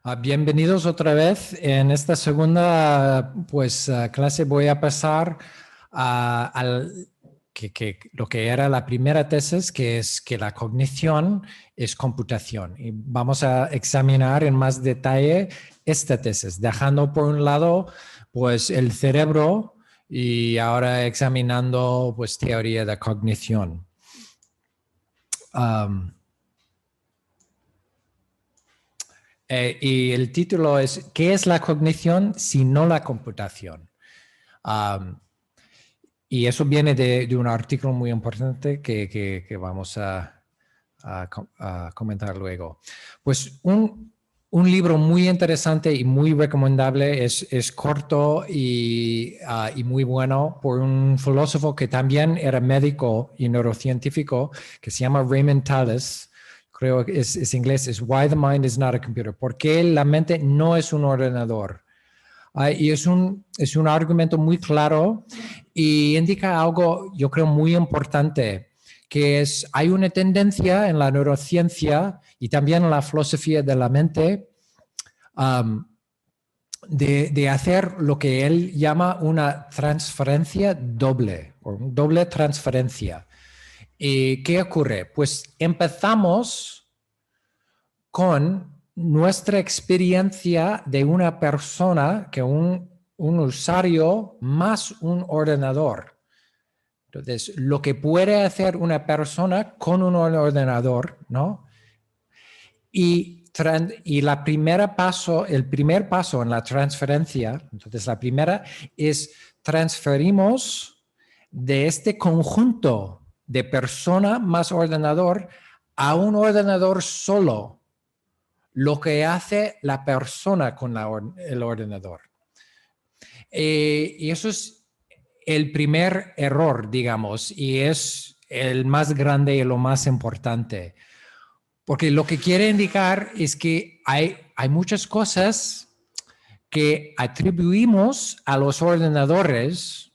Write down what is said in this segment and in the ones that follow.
Bienvenidos otra vez. En esta segunda clase voy a pasar lo que era la primera tesis, que es que la cognición es computación. Y vamos a examinar en más detalle esta tesis, dejando por un lado pues, el cerebro y ahora examinando pues, teoría de cognición. Y el título es ¿qué es la cognición si no la computación? Y eso viene de un artículo muy importante que vamos a comentar luego. Pues un libro muy interesante y muy recomendable, es corto y muy bueno, por un filósofo que también era médico y neurocientífico, que se llama Raymond Tallis. Creo que es inglés, es Why the Mind is Not a Computer. ¿Por qué la mente no es un ordenador? Y es un argumento muy claro y indica algo, yo creo, muy importante, que es, hay una tendencia en la neurociencia y también en la filosofía de la mente de hacer lo que él llama una transferencia doble, o doble transferencia. ¿Y qué ocurre? Pues empezamos con nuestra experiencia de una persona, que un usuario más un ordenador. Entonces, lo que puede hacer una persona con un ordenador, ¿no? Y el primer paso en la transferencia, entonces la primera es transferimos de este conjunto de persona más ordenador a un ordenador solo, lo que hace la persona con el ordenador. Y eso es el primer error, digamos, y es el más grande y lo más importante. Porque lo que quiere indicar es que hay muchas cosas que atribuimos a los ordenadores,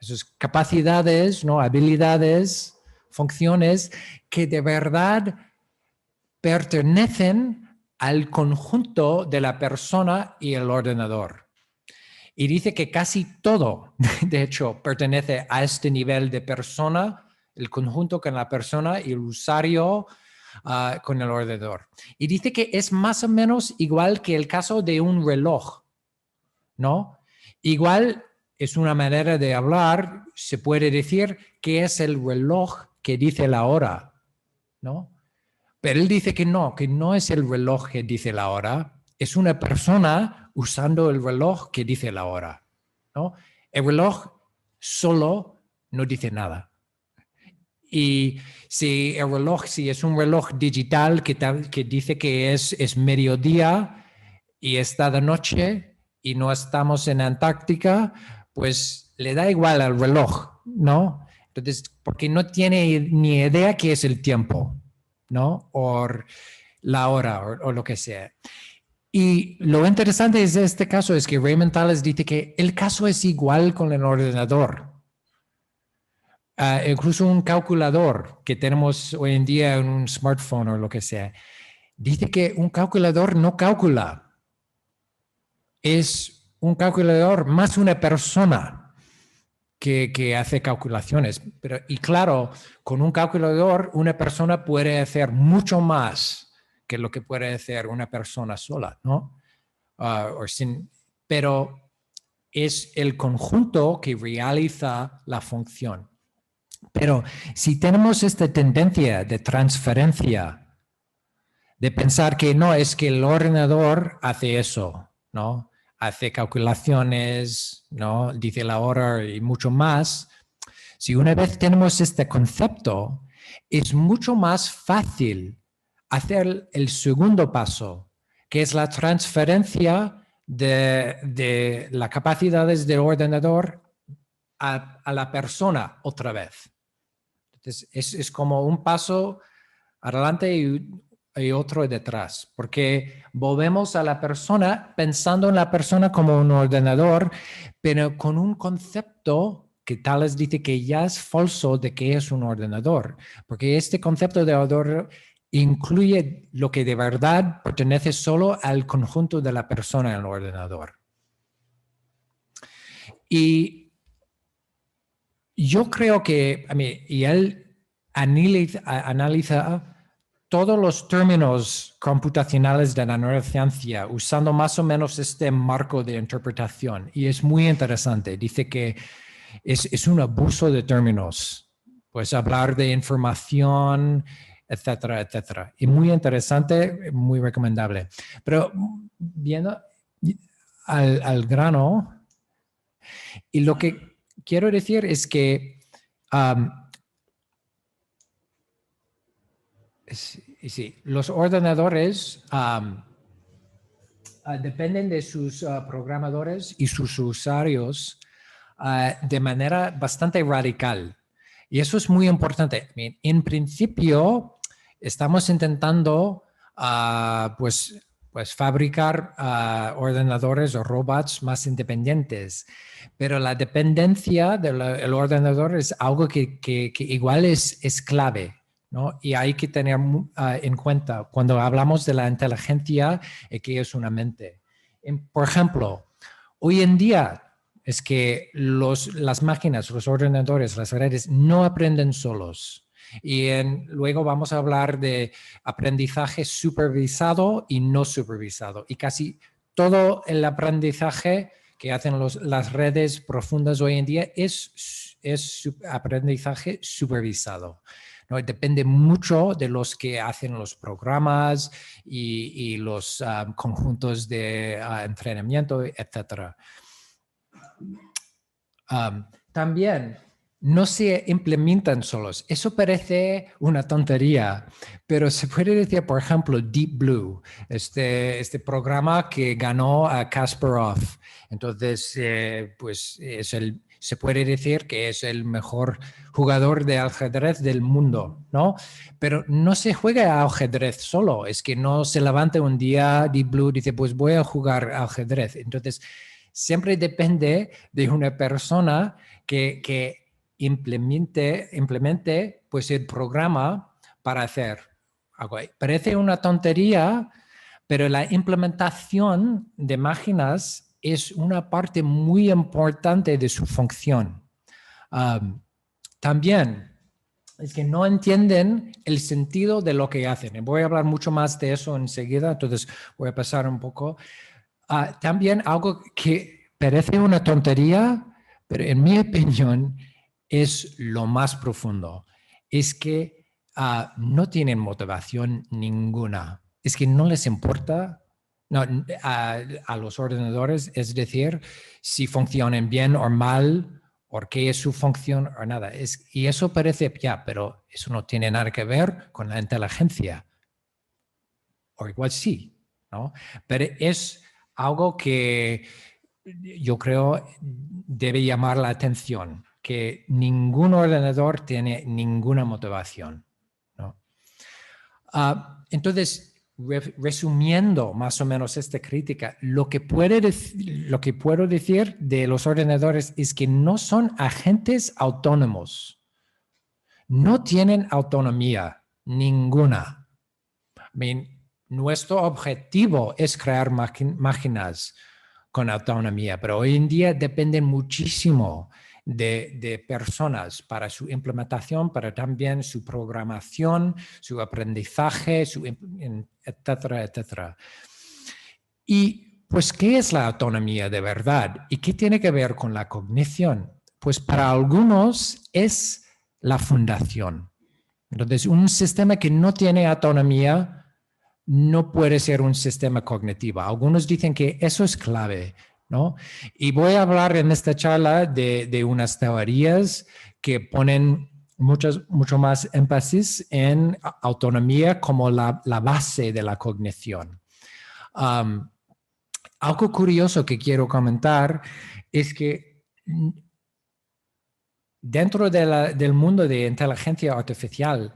esas capacidades, ¿no? Habilidades, funciones, que de verdad pertenecen al conjunto de la persona y el ordenador. Y dice que casi todo, de hecho, pertenece a este nivel de persona, el conjunto con la persona y el usuario con el ordenador. Y dice que es más o menos igual que el caso de un reloj, ¿no? Igual es una manera de hablar, se puede decir que es el reloj que dice la hora, ¿no? Pero él dice que no es el reloj que dice la hora, es una persona usando el reloj que dice la hora, ¿no? El reloj solo no dice nada. Y si es un reloj digital que dice que es mediodía y está de noche y no estamos en Antártica, pues le da igual al reloj, ¿no? Entonces, porque no tiene ni idea qué es el tiempo, ¿no? O la hora o lo que sea. Y lo interesante de este caso es que Raymond Tallis dice que el caso es igual con el ordenador. Incluso un calculador que tenemos hoy en día en un smartphone o lo que sea, dice que un calculador no calcula. Es un calculador más una persona que hace calculaciones. Y claro, con un calculador una persona puede hacer mucho más que lo que puede hacer una persona sola, ¿no? Pero es el conjunto que realiza la función. Pero si tenemos esta tendencia de transferencia, de pensar que no, es que el ordenador hace eso, ¿no? Hace calculaciones, ¿no? Dice la hora y mucho más. Si una vez tenemos este concepto, es mucho más fácil hacer el segundo paso, que es la transferencia de las capacidades del ordenador a la persona otra vez. Entonces, es como un paso adelante y otro detrás, porque volvemos a la persona pensando en la persona como un ordenador, pero con un concepto que Tales dice que ya es falso de que es un ordenador, porque este concepto de ordenador incluye lo que de verdad pertenece solo al conjunto de la persona en el ordenador. Y yo creo que, y él analiza todos los términos computacionales de la neurociencia usando más o menos este marco de interpretación. Y es muy interesante. Dice que es un abuso de términos. Pues hablar de información, etcétera, etcétera. Y muy interesante, muy recomendable. Pero viendo al grano, y lo que quiero decir es que sí, los ordenadores dependen de sus programadores y sus usuarios de manera bastante radical. Y eso es muy importante. En principio, estamos intentando pues fabricar ordenadores o robots más independientes. Pero la dependencia del ordenador es algo que igual es clave, ¿no? Y hay que tener en cuenta cuando hablamos de la inteligencia que es una mente. Por ejemplo, hoy en día es que las máquinas, los ordenadores, las redes no aprenden solos. Y luego vamos a hablar de aprendizaje supervisado y no supervisado. Y casi todo el aprendizaje que hacen las redes profundas hoy en día es aprendizaje supervisado, ¿no? Depende mucho de los que hacen los programas y los conjuntos de entrenamiento, etc. También no se implementan solos. Eso parece una tontería, pero se puede decir, por ejemplo, Deep Blue, este programa que ganó a Kasparov. Entonces, pues se puede decir que es el mejor jugador de ajedrez del mundo, ¿no? Pero no se juega a ajedrez solo. Es que no se levanta un día Deep Blue y dice, pues voy a jugar a ajedrez. Entonces, siempre depende de una persona que implemente pues el programa para hacer algo. Parece una tontería, pero la implementación de máquinas es una parte muy importante de su función. También es que no entienden el sentido de lo que hacen. Voy a hablar mucho más de eso enseguida, entonces voy a pasar un poco. También algo que parece una tontería, pero en mi opinión es lo más profundo. Es que no tienen motivación ninguna. Es que no les importa a los ordenadores, es decir, si funcionan bien o mal, o qué es su función o nada. Y eso parece, pero eso no tiene nada que ver con la inteligencia. O igual sí, ¿no? Pero es algo que yo creo debe llamar la atención, que ningún ordenador tiene ninguna motivación, ¿no? Entonces, resumiendo más o menos esta crítica, lo que puedo decir de los ordenadores es que no son agentes autónomos, no tienen autonomía ninguna. Nuestro objetivo es crear máquinas con autonomía, pero hoy en día dependen muchísimo de personas para su implementación, para también su programación, su aprendizaje, etcétera, etcétera. Y pues, ¿qué es la autonomía de verdad? ¿Y qué tiene que ver con la cognición? Pues para algunos es la fundación. Entonces, un sistema que no tiene autonomía no puede ser un sistema cognitivo. Algunos dicen que eso es clave, ¿no? Y voy a hablar en esta charla de unas teorías que ponen mucho más énfasis en autonomía como la base de la cognición. Algo curioso que quiero comentar es que dentro del mundo de inteligencia artificial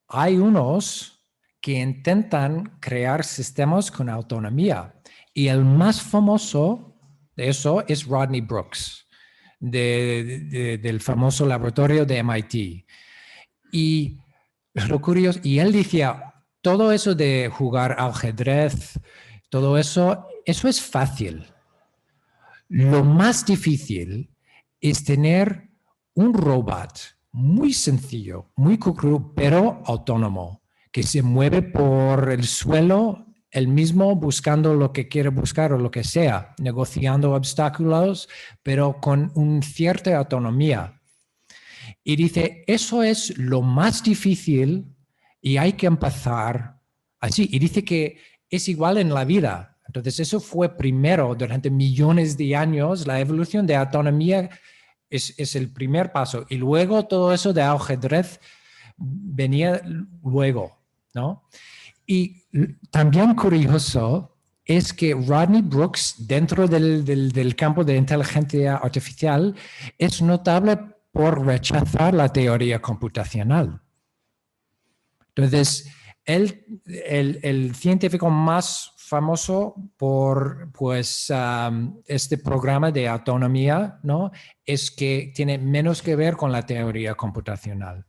hay unos que intentan crear sistemas con autonomía. Y el más famoso de eso es Rodney Brooks, del famoso laboratorio de MIT. Y lo curioso, y él decía, todo eso de jugar ajedrez, todo eso es fácil. Lo más difícil es tener un robot muy sencillo, muy cucú, pero autónomo, que se mueve por el suelo él mismo buscando lo que quiere buscar o lo que sea, negociando obstáculos, pero con una cierta autonomía. Y dice, eso es lo más difícil y hay que empezar así. Y dice que es igual en la vida. Entonces, eso fue primero, durante millones de años, la evolución de autonomía es el primer paso. Y luego todo eso de ajedrez venía luego, ¿no? Y también curioso es que Rodney Brooks, dentro del campo de inteligencia artificial, es notable por rechazar la teoría computacional. Entonces, el científico más famoso por pues, este programa de autonomía, ¿no? Es que tiene menos que ver con la teoría computacional.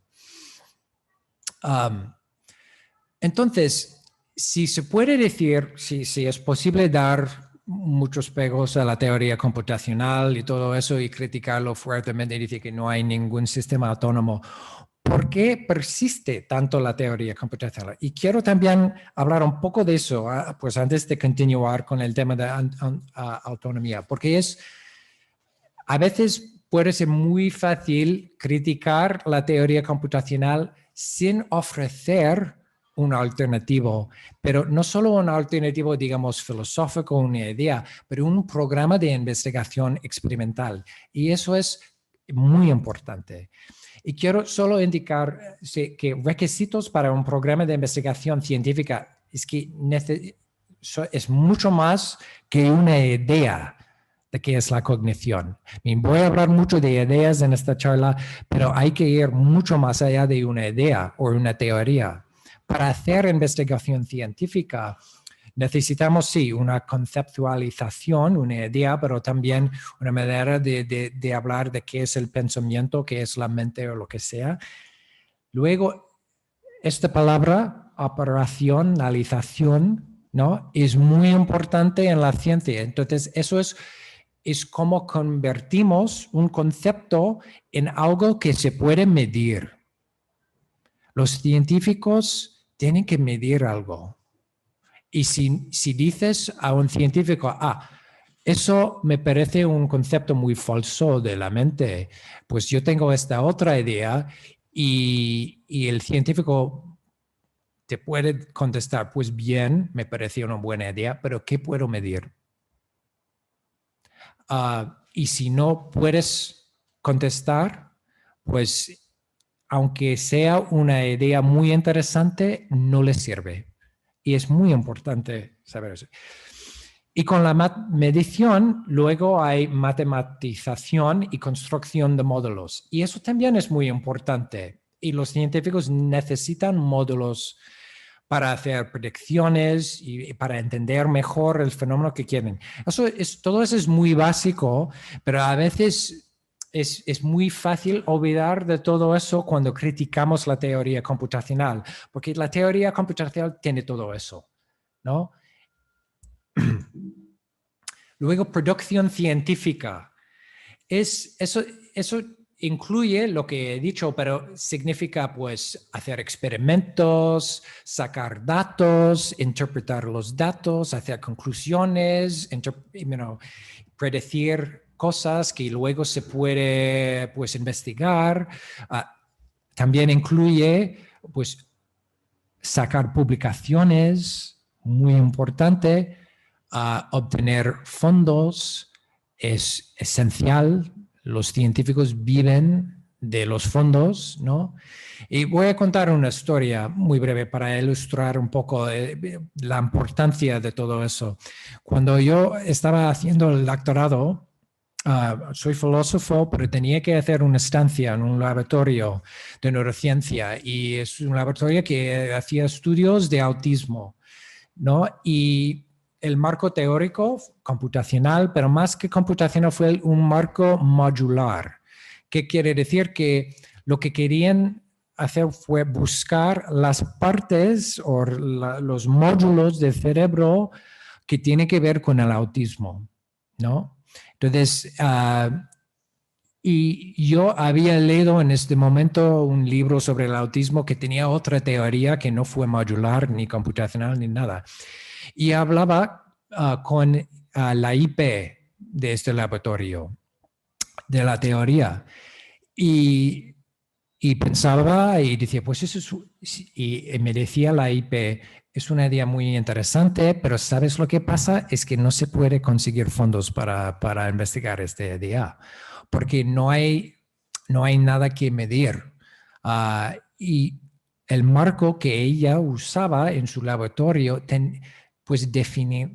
Entonces, si se puede decir, si es posible dar muchos pegos a la teoría computacional y todo eso y criticarlo fuertemente y decir que no hay ningún sistema autónomo, ¿por qué persiste tanto la teoría computacional? Y quiero también hablar un poco de eso, pues antes de continuar con el tema de autonomía, porque a veces puede ser muy fácil criticar la teoría computacional sin ofrecer un alternativo, pero no solo un alternativo, digamos, filosófico, una idea, pero un programa de investigación experimental. Y eso es muy importante. Y quiero solo indicar que requisitos para un programa de investigación científica es que es mucho más que una idea de qué es la cognición. Voy a hablar mucho de ideas en esta charla, pero hay que ir mucho más allá de una idea o una teoría. Para hacer investigación científica necesitamos, sí, una conceptualización, una idea, pero también una manera de hablar de qué es el pensamiento, qué es la mente o lo que sea. Luego, esta palabra, operacionalización, ¿no? Es muy importante en la ciencia. Entonces, eso es cómo convertimos un concepto en algo que se puede medir. Los científicos tienen que medir algo. Y si dices a un científico, eso me parece un concepto muy falso de la mente, pues yo tengo esta otra idea y el científico te puede contestar, pues bien, me parece una buena idea, pero ¿qué puedo medir? Y si no puedes contestar, pues aunque sea una idea muy interesante, no le sirve. Y es muy importante saber eso. Y con la medición, luego hay matematización y construcción de módulos. Y eso también es muy importante. Y los científicos necesitan módulos para hacer predicciones y para entender mejor el fenómeno que quieren. Todo eso es muy básico, pero a veces es muy fácil olvidar de todo eso cuando criticamos la teoría computacional, porque la teoría computacional tiene todo eso, ¿no? Luego, producción científica. Eso incluye lo que he dicho, pero significa pues hacer experimentos, sacar datos, interpretar los datos, hacer conclusiones, predecir cosas que luego se puede pues investigar. También incluye pues sacar publicaciones, muy importante, obtener fondos es esencial. Los científicos viven de los fondos, ¿no? Y voy a contar una historia muy breve para ilustrar un poco la importancia de todo eso. Cuando yo estaba haciendo el doctorado, soy filósofo, pero tenía que hacer una estancia en un laboratorio de neurociencia y es un laboratorio que hacía estudios de autismo, ¿no? Y el marco teórico computacional, pero más que computacional fue un marco modular. ¿Qué quiere decir? Que lo que querían hacer fue buscar las partes o los módulos del cerebro que tienen que ver con el autismo, ¿no? Entonces, y yo había leído en este momento un libro sobre el autismo que tenía otra teoría que no fue modular, ni computacional, ni nada. Y hablaba con la IP de este laboratorio, de la teoría. Y pensaba y decía, pues eso es, y me decía la IP, es una idea muy interesante, pero ¿sabes lo que pasa? Es que no se puede conseguir fondos para investigar esta idea, porque no hay nada que medir. Y el marco que ella usaba en su laboratorio pues definía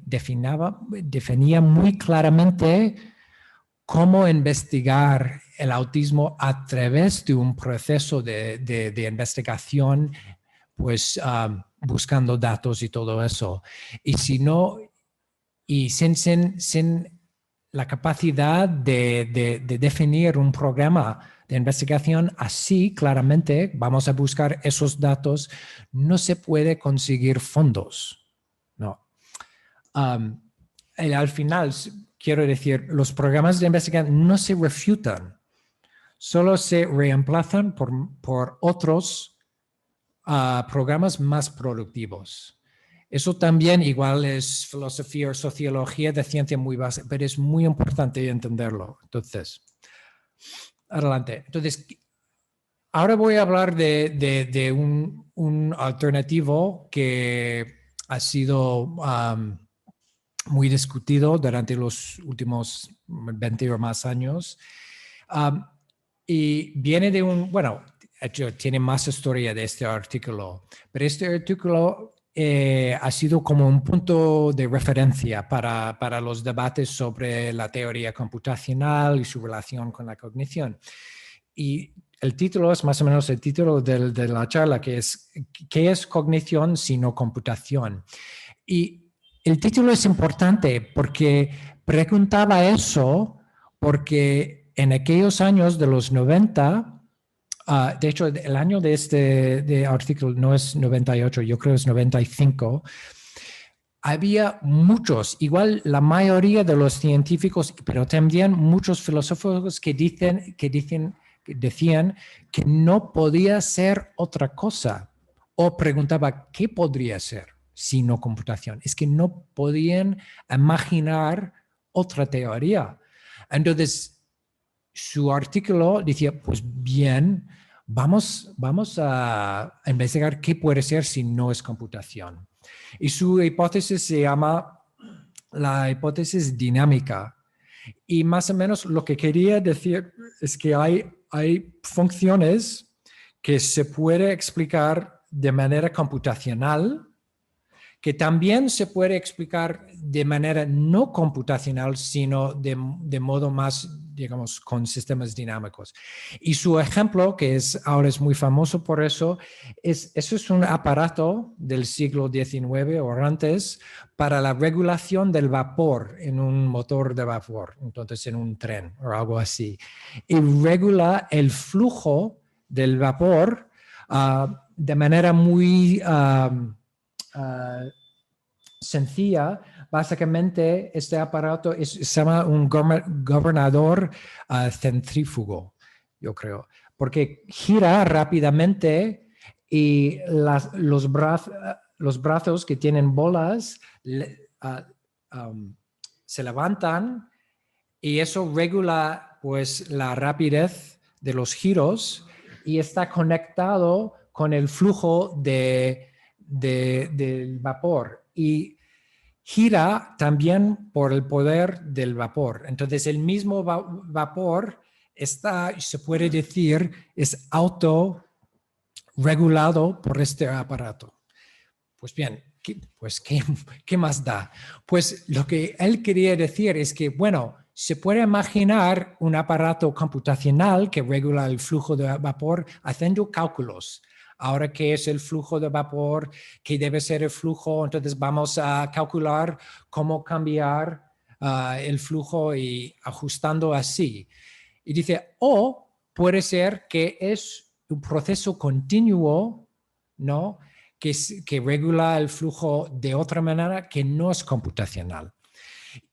muy claramente cómo investigar el autismo a través de un proceso de investigación, pues buscando datos y todo eso. Y si no, y sin la capacidad de definir un programa de investigación así claramente, vamos a buscar esos datos, no se puede conseguir fondos. No. Y al final, quiero decir, los programas de investigación no se refutan, solo se reemplazan por otros programas más productivos. Eso también igual es filosofía o sociología de ciencia muy básica, pero es muy importante entenderlo. Entonces, adelante. Entonces, ahora voy a hablar de un alternativo que ha sido muy discutido durante los últimos 20 o más años. Y viene de bueno, tiene más historia de este artículo, pero este artículo ha sido como un punto de referencia para los debates sobre la teoría computacional y su relación con la cognición. Y el título es más o menos el título de la charla, que es ¿qué es cognición sino computación? Y el título es importante porque preguntaba eso porque en aquellos años de los 90, de hecho el año de este artículo no es 98, yo creo es 95, había muchos, igual la mayoría de los científicos, pero también muchos filósofos que decían que no podía ser otra cosa, o preguntaba qué podría ser sino computación. Es que no podían imaginar otra teoría. Entonces, su artículo decía, pues bien, vamos a investigar qué puede ser si no es computación. Y su hipótesis se llama la hipótesis dinámica. Y más o menos lo que quería decir es que hay funciones que se puede explicar de manera computacional, que también se puede explicar de manera no computacional, sino de modo más, digamos, con sistemas dinámicos. Y su ejemplo, que ahora es muy famoso por eso es un aparato del siglo XIX o antes para la regulación del vapor en un motor de vapor, entonces en un tren o algo así. Y regula el flujo del vapor de manera muy sencilla. Básicamente, este aparato se llama un gobernador centrífugo, yo creo, porque gira rápidamente y los brazos que tienen bolas se levantan y eso regula pues la rapidez de los giros y está conectado con el flujo del vapor y gira también por el poder del vapor. Entonces el mismo vapor se puede decir, es autorregulado por este aparato. Pues bien, ¿qué más da? Pues lo que él quería decir es que, bueno, se puede imaginar un aparato computacional que regula el flujo de vapor haciendo cálculos. Ahora, ¿qué es el flujo de vapor? ¿Qué debe ser el flujo? Entonces vamos a calcular cómo cambiar el flujo y ajustando así. Y dice, o puede ser que es un proceso continuo, ¿no? Que regula el flujo de otra manera que no es computacional.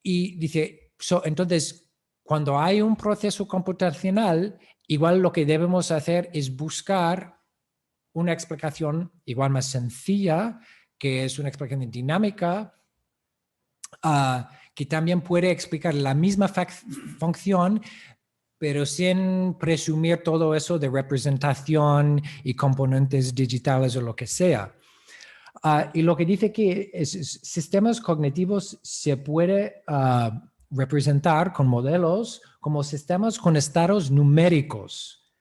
Y dice, entonces, cuando hay un proceso computacional, igual lo que debemos hacer es buscar una explicación igual más sencilla, que es una explicación dinámica, que también puede explicar la misma función, pero sin presumir todo eso de representación y componentes digitales o lo que sea. Y lo que dice que sistemas cognitivos se puede representar con modelos como sistemas con estados numéricos.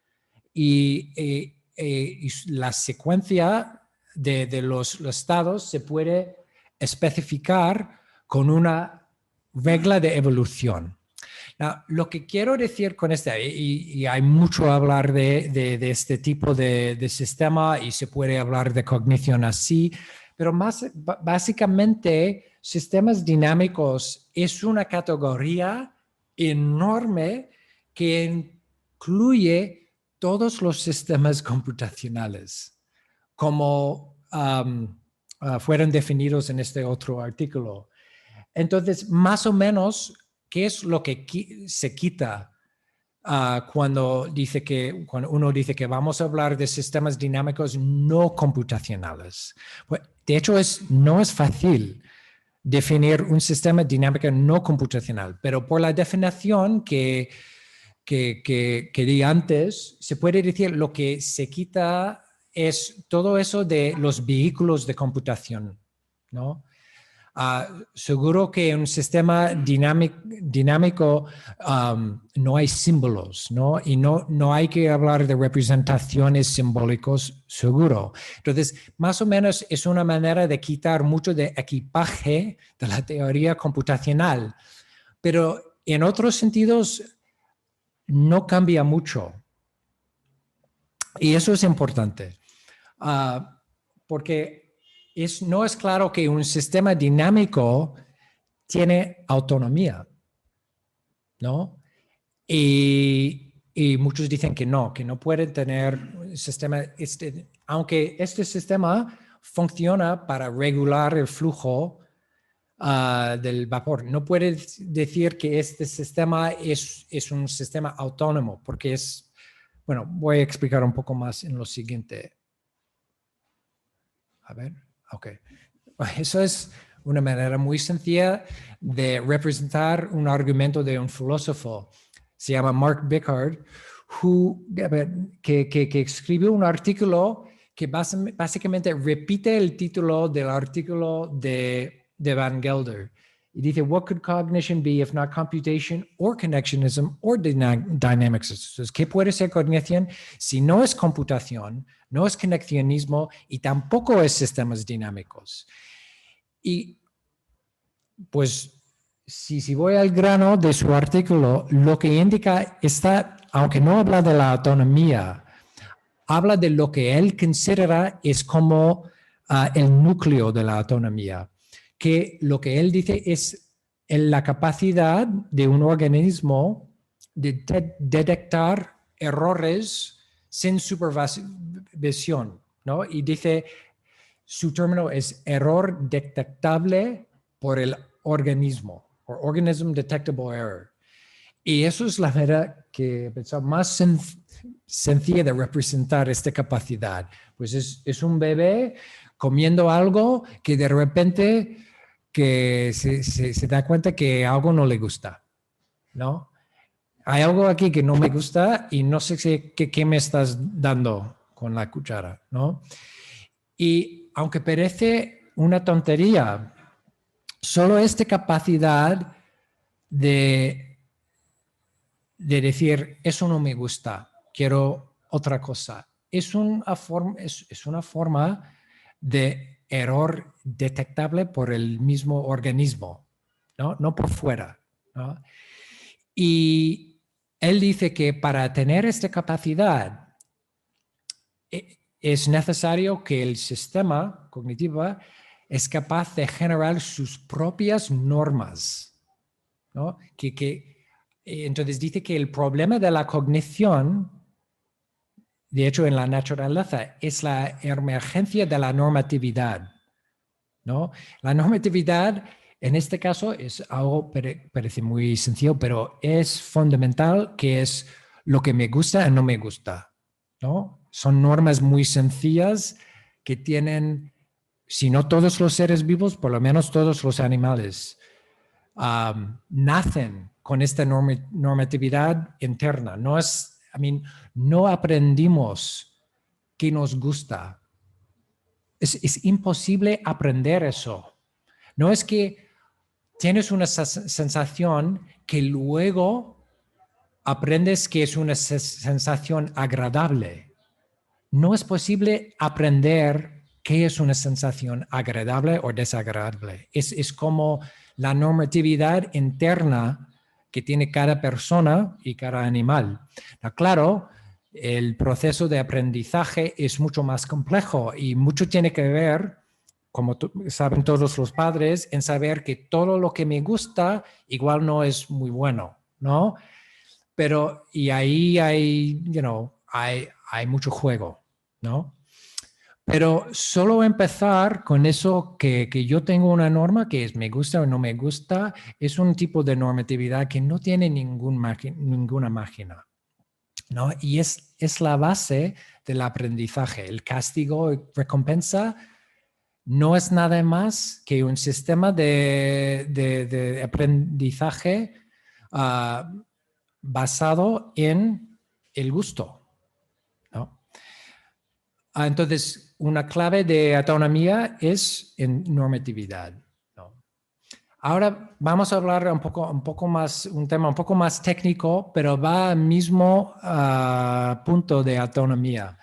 Y la secuencia de los estados se puede especificar con una regla de evolución. Now, lo que quiero decir con y hay mucho a hablar de este tipo de sistema y se puede hablar de cognición así, pero básicamente sistemas dinámicos es una categoría enorme que incluye todos los sistemas computacionales, como fueron definidos en este otro artículo. Entonces, más o menos, ¿qué es lo que se quita cuando uno dice que vamos a hablar de sistemas dinámicos no computacionales? Pues, de hecho, no es fácil definir un sistema dinámico no computacional, pero por la definición que di antes, se puede decir lo que se quita es todo eso de los vehículos de computación, ¿no? Seguro que en un sistema dinámico no hay símbolos, ¿no? Y no hay que hablar de representaciones simbólicas, seguro. Entonces, más o menos es una manera de quitar mucho de equipaje de la teoría computacional, pero en otros sentidos no cambia mucho. Y eso es importante, porque no es claro que un sistema dinámico tiene autonomía, ¿no? Y muchos dicen que no pueden tener un sistema, aunque este sistema funciona para regular el flujo del vapor. No puedes decir que este sistema es un sistema autónomo, porque bueno, voy a explicar un poco más en lo siguiente. A ver, ok. Eso es una manera muy sencilla de representar un argumento de un filósofo. Se llama Mark Bickard, que escribió un artículo que básicamente repite el título del artículo de Van Gelder. Y dice, what could cognition be if not computation or connectionism or dynamics? Entonces, ¿qué puede ser cognición si no es computación, no es conexionismo y tampoco es sistemas dinámicos? Y pues, si voy al grano de su artículo, lo que indica aunque no habla de la autonomía, habla de lo que él considera es como el núcleo de la autonomía, que lo que él dice es la capacidad de un organismo de detectar errores sin supervisión, ¿no? Y dice, su término es error detectable por el organismo, or organism detectable error. Y eso es la manera que pensaba más sencilla de representar esta capacidad. Pues es un bebé comiendo algo que de repente que se da cuenta que algo no le gusta, ¿no? Hay algo aquí que no me gusta y no sé qué me estás dando con la cuchara, ¿no? Y aunque parece una tontería, solo esta capacidad de decir, eso no me gusta, quiero otra cosa, es una forma de error detectable por el mismo organismo, no por fuera, ¿no? Y él dice que para tener esta capacidad es necesario que el sistema cognitivo es capaz de generar sus propias normas, ¿no? Entonces dice que el problema de la cognición, de hecho en la naturaleza, es la emergencia de la normatividad, ¿no? La normatividad, en este caso, es algo, parece muy sencillo, pero es fundamental, que es lo que me gusta y no me gusta, ¿no? Son normas muy sencillas que tienen, si no todos los seres vivos, por lo menos todos los animales, nacen con esta normatividad interna. No aprendimos qué nos gusta. Es imposible aprender eso. No es que tienes una sensación que luego aprendes que es una sensación agradable. No es posible aprender qué es una sensación agradable o desagradable. Es como la normatividad interna que tiene cada persona y cada animal. Claro, el proceso de aprendizaje es mucho más complejo y mucho tiene que ver, como saben todos los padres, en saber que todo lo que me gusta igual no es muy bueno, ¿no? Pero, y ahí hay mucho juego, ¿no? Pero solo empezar con eso que yo tengo una norma que es me gusta o no me gusta, es un tipo de normatividad que no tiene ninguna máquina, ¿no? Y es la base del aprendizaje. El castigo y recompensa no es nada más que un sistema de aprendizaje basado en el gusto, ¿no? Entonces, una clave de autonomía es en normatividad, ¿no? Ahora vamos a hablar un poco más, un tema un poco más técnico, pero va al mismo punto de autonomía.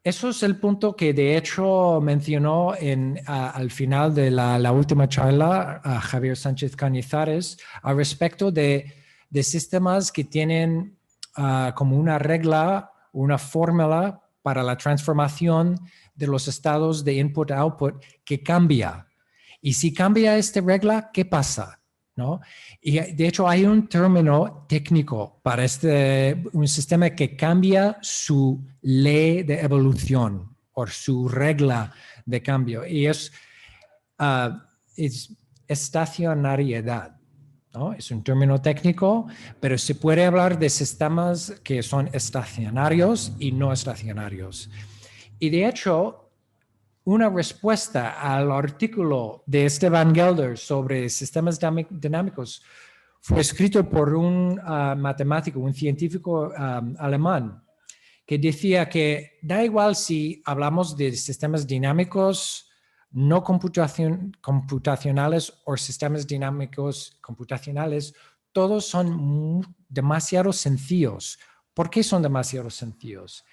Eso es el punto que de hecho mencionó al final de la última charla a Javier Sánchez Cañizares al respecto de sistemas que tienen como una regla, una fórmula para la transformación de los estados de input-output que cambia. Y si cambia esta regla, ¿qué pasa? ¿No? Y de hecho hay un término técnico para un sistema que cambia su ley de evolución o su regla de cambio, y es estacionariedad, ¿no? Es un término técnico, pero se puede hablar de sistemas que son estacionarios y no estacionarios. Y de hecho, una respuesta al artículo de Stefan Gelder sobre sistemas dinámicos fue escrito por un matemático, un científico alemán, que decía que da igual si hablamos de sistemas dinámicos no computacionales o sistemas dinámicos computacionales, todos son demasiado sencillos. ¿Por qué son demasiado sencillos?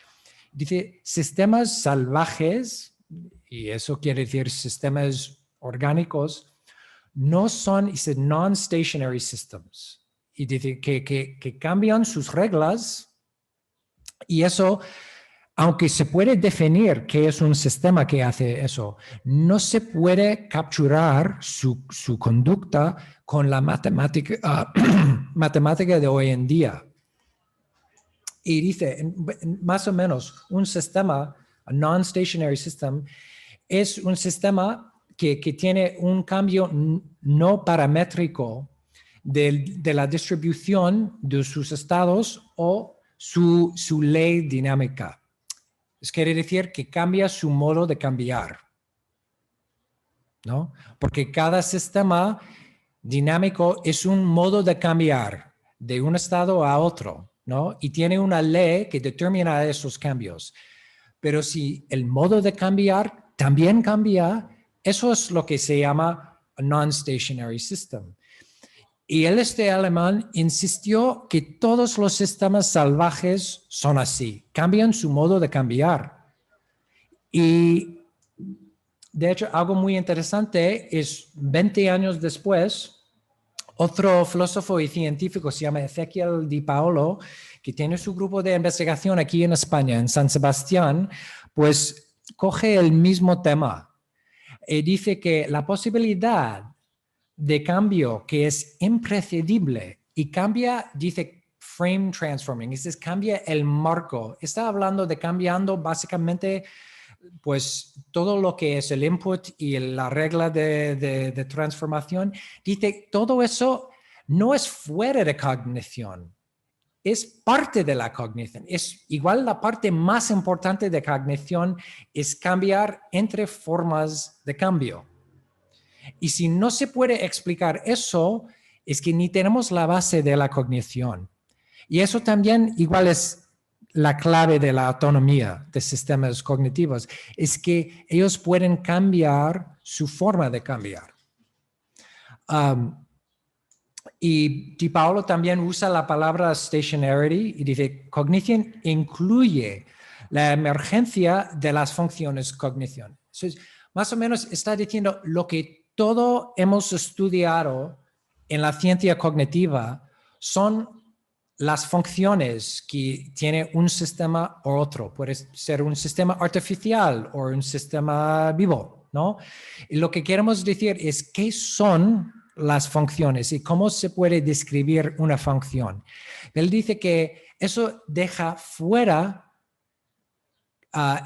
Dice, sistemas salvajes, y eso quiere decir sistemas orgánicos, no son, dice, non-stationary systems. Y dice que cambian sus reglas, y eso, aunque se puede definir qué es un sistema que hace eso, no se puede capturar su conducta con la matemática de hoy en día. Y dice, más o menos, un sistema, a non-stationary system, es un sistema que tiene un cambio no paramétrico de la distribución de sus estados o su ley dinámica. Es quiere decir que cambia su modo de cambiar, ¿no? Porque cada sistema dinámico es un modo de cambiar de un estado a otro, ¿no? Y tiene una ley que determina esos cambios. Pero si el modo de cambiar también cambia, eso es lo que se llama a non-stationary system. Y alemán insistió que todos los sistemas salvajes son así, cambian su modo de cambiar. Y de hecho, algo muy interesante es 20 años después, otro filósofo y científico se llama Ezequiel Di Paolo, que tiene su grupo de investigación aquí en España, en San Sebastián, pues coge el mismo tema y dice que la posibilidad de cambio que es impredecible y cambia, dice, frame transforming, cambia el marco. Está hablando de cambiando básicamente pues todo lo que es el input y la regla de transformación. Dice, todo eso no es fuera de cognición, es parte de la cognición. Es igual la parte más importante de cognición es cambiar entre formas de cambio. Y si no se puede explicar eso, es que ni tenemos la base de la cognición. Y eso también igual es la clave de la autonomía de sistemas cognitivos, es que ellos pueden cambiar su forma de cambiar. Y Di Paolo también usa la palabra stationarity y dice, cognición incluye la emergencia de las funciones cognición. Entonces, más o menos está diciendo lo que todo hemos estudiado en la ciencia cognitiva son las funciones que tiene un sistema o otro. Puede ser un sistema artificial o un sistema vivo, ¿no? Y lo que queremos decir es qué son las funciones y cómo se puede describir una función. Él dice que eso deja fuera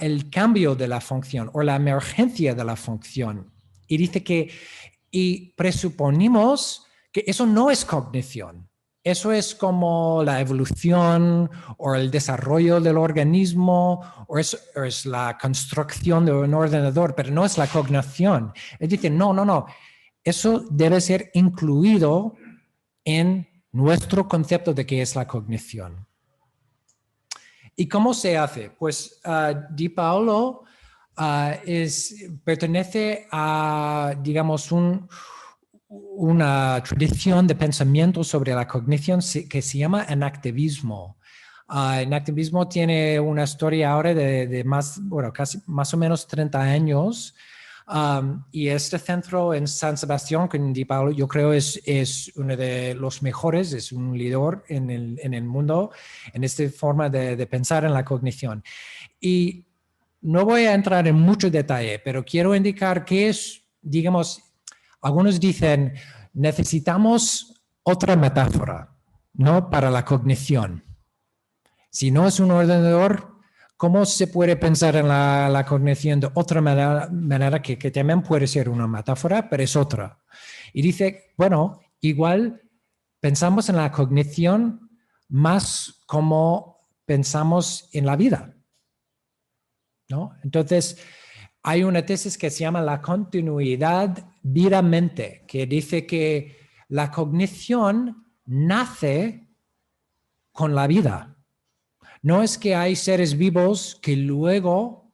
el cambio de la función o la emergencia de la función. Y dice que, y presuponemos que eso no es cognición. Eso es como la evolución o el desarrollo del organismo o es la construcción de un ordenador, pero no es la cognición. Él dice, no. Eso debe ser incluido en nuestro concepto de qué es la cognición. ¿Y cómo se hace? Pues Di Paolo pertenece a, digamos, una tradición de pensamiento sobre la cognición que se llama enactivismo. Enactivismo tiene una historia ahora de casi más o menos 30 años. Y este centro en San Sebastián, con Di Paolo, yo creo es uno de los mejores, es un líder en el mundo en esta forma de pensar en la cognición. Y no voy a entrar en mucho detalle, pero quiero indicar que es, digamos, algunos dicen, necesitamos otra metáfora, ¿no? Para la cognición. Si no es un ordenador, ¿cómo se puede pensar en la cognición de otra manera que también puede ser una metáfora, pero es otra? Y dice, bueno, igual pensamos en la cognición más como pensamos en la vida, ¿no? Entonces, hay una tesis que se llama la continuidad vida-mente, que dice que la cognición nace con la vida. No es que hay seres vivos que luego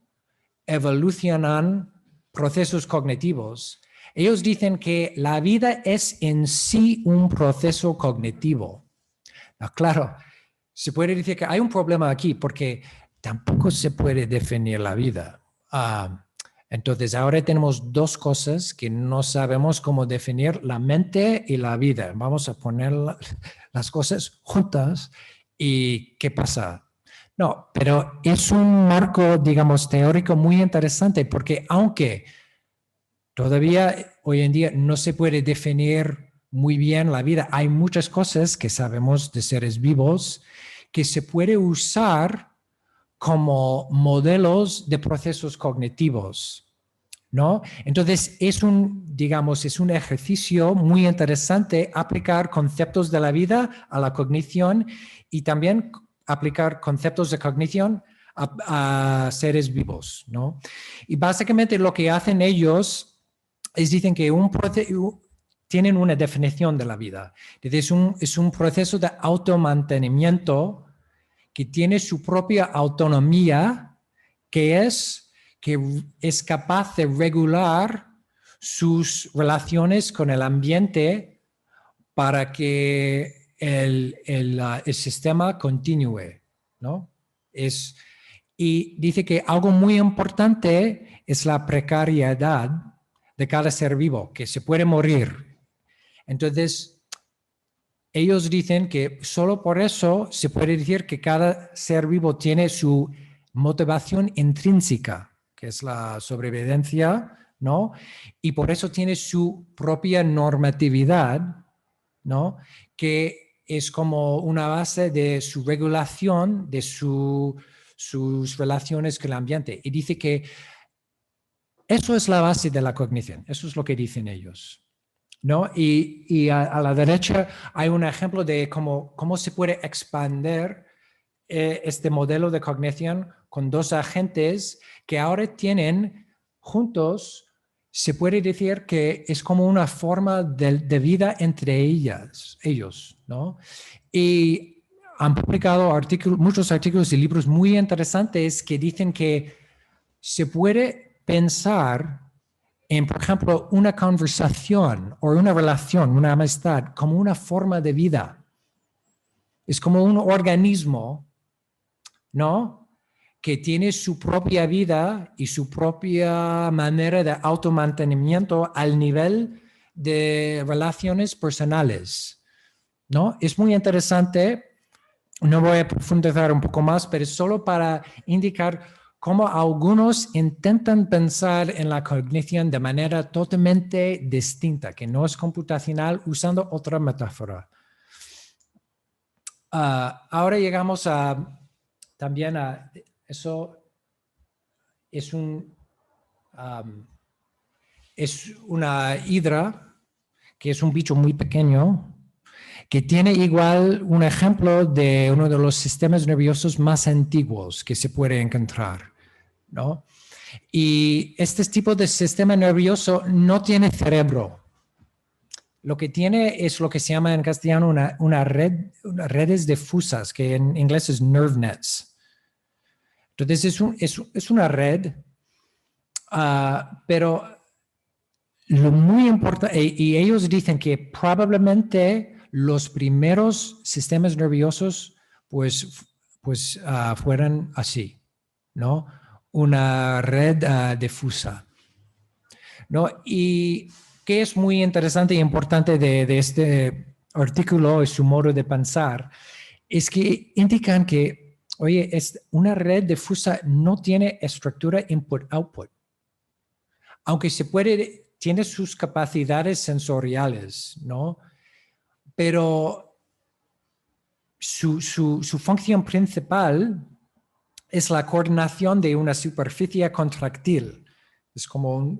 evolucionan procesos cognitivos. Ellos dicen que la vida es en sí un proceso cognitivo. Claro, se puede decir que hay un problema aquí porque tampoco se puede definir la vida. Entonces, ahora tenemos dos cosas que no sabemos cómo definir, la mente y la vida. Vamos a poner las cosas juntas y ¿qué pasa? No, pero es un marco, digamos, teórico muy interesante porque aunque todavía hoy en día no se puede definir muy bien la vida, hay muchas cosas que sabemos de seres vivos que se puede usar como modelos de procesos cognitivos, ¿no? Entonces es un ejercicio muy interesante aplicar conceptos de la vida a la cognición y también aplicar conceptos de cognición a seres vivos, ¿no? Y básicamente lo que hacen ellos es dicen que tienen una definición de la vida. Es un proceso de automantenimiento que tiene su propia autonomía, que es capaz de regular sus relaciones con el ambiente para que el sistema continúe, ¿no? Y dice que algo muy importante es la precariedad de cada ser vivo, que se puede morir. Entonces, ellos dicen que solo por eso se puede decir que cada ser vivo tiene su motivación intrínseca, que es la sobrevivencia, ¿no? Y por eso tiene su propia normatividad, ¿no? Que es como una base de su regulación, de sus relaciones con el ambiente. Y dice que eso es la base de la cognición, eso es lo que dicen ellos, ¿no? Y a la derecha hay un ejemplo de cómo se puede expandir este modelo de cognición con dos agentes que ahora tienen juntos, se puede decir que es como una forma de vida entre ellos, ¿no? Y han publicado muchos artículos y libros muy interesantes que dicen que se puede pensar en, por ejemplo, una conversación o una relación, una amistad, como una forma de vida. Es como un organismo, ¿no? Que tiene su propia vida y su propia manera de automantenimiento al nivel de relaciones personales, ¿no? Es muy interesante. No voy a profundizar un poco más, pero es solo para indicar cómo algunos intentan pensar en la cognición de manera totalmente distinta, que no es computacional, usando otra metáfora. Ahora llegamos también a eso. Es una hidra, que es un bicho muy pequeño, que tiene igual un ejemplo de uno de los sistemas nerviosos más antiguos que se puede encontrar, ¿no? Y este tipo de sistema nervioso no tiene cerebro. Lo que tiene es lo que se llama en castellano una redes difusas, que en inglés es nerve nets. Entonces es una red, pero lo muy importante, y ellos dicen que probablemente los primeros sistemas nerviosos pues fueran así, ¿no? Una red difusa, ¿no? Y que es muy interesante e importante de este artículo y su modo de pensar, es que indican que, oye, una red difusa no tiene estructura input-output, aunque tiene sus capacidades sensoriales, ¿no? Pero su función principal es la coordinación de una superficie contractil. Es como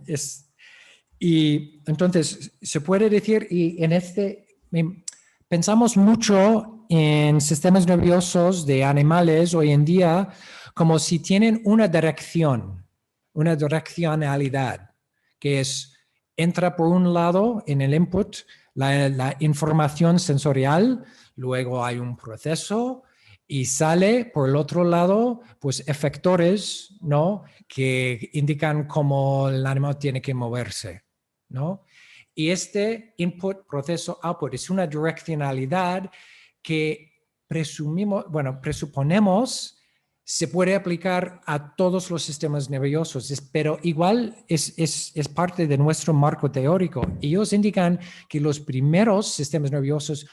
y entonces se puede decir, y pensamos mucho en sistemas nerviosos de animales hoy en día como si tienen una direccionalidad, que entra por un lado en el input la información sensorial, luego hay un proceso y sale por el otro lado, pues efectores, ¿no? Que indican cómo el animal tiene que moverse, ¿no? Y este input, proceso, output es una direccionalidad que presuponemos se puede aplicar a todos los sistemas nerviosos, pero igual es parte de nuestro marco teórico. Ellos indican que los primeros sistemas nerviosos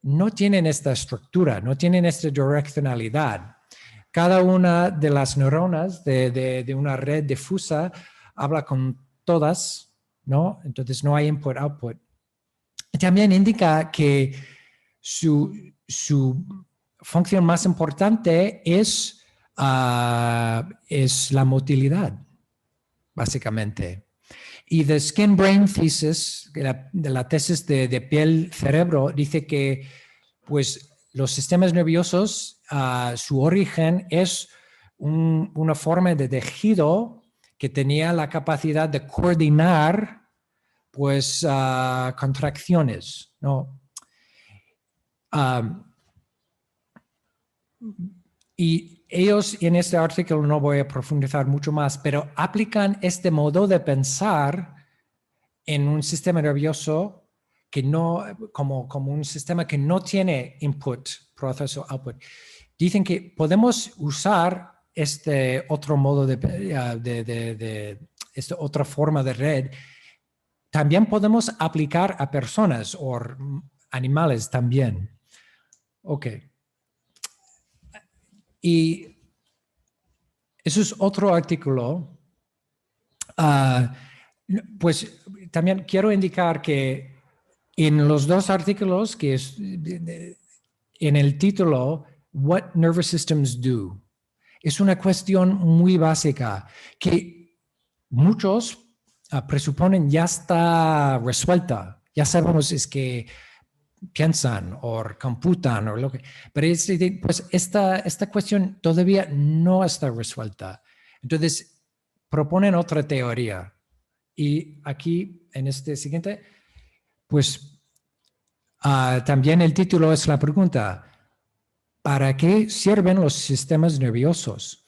no tienen esta estructura, no tienen esta direccionalidad. Cada una de las neuronas de una red difusa habla con todas, ¿no? Entonces no hay input-output. También indica que su función más importante es la motilidad, básicamente. Y The Skin Brain Thesis, de la tesis de piel-cerebro, dice que pues, los sistemas nerviosos, su origen es una forma de tejido que tenía la capacidad de coordinar pues, contracciones, ¿no? Y ellos en este artículo, no voy a profundizar mucho más, pero aplican este modo de pensar en un sistema nervioso que no, como un sistema que no tiene input, proceso, output. Dicen que podemos usar este otro modo esta otra forma de red. También podemos aplicar a personas o animales también. Ok. Y eso es otro artículo. Pues también quiero indicar que en los dos artículos en el título, What Nervous Systems Do. Es una cuestión muy básica que muchos presuponen ya está resuelta. Ya sabemos es que piensan o computan o lo que, pero pues esta cuestión todavía no está resuelta. Entonces, proponen otra teoría. Y aquí, en este siguiente, pues también el título es la pregunta, ¿para qué sirven los sistemas nerviosos?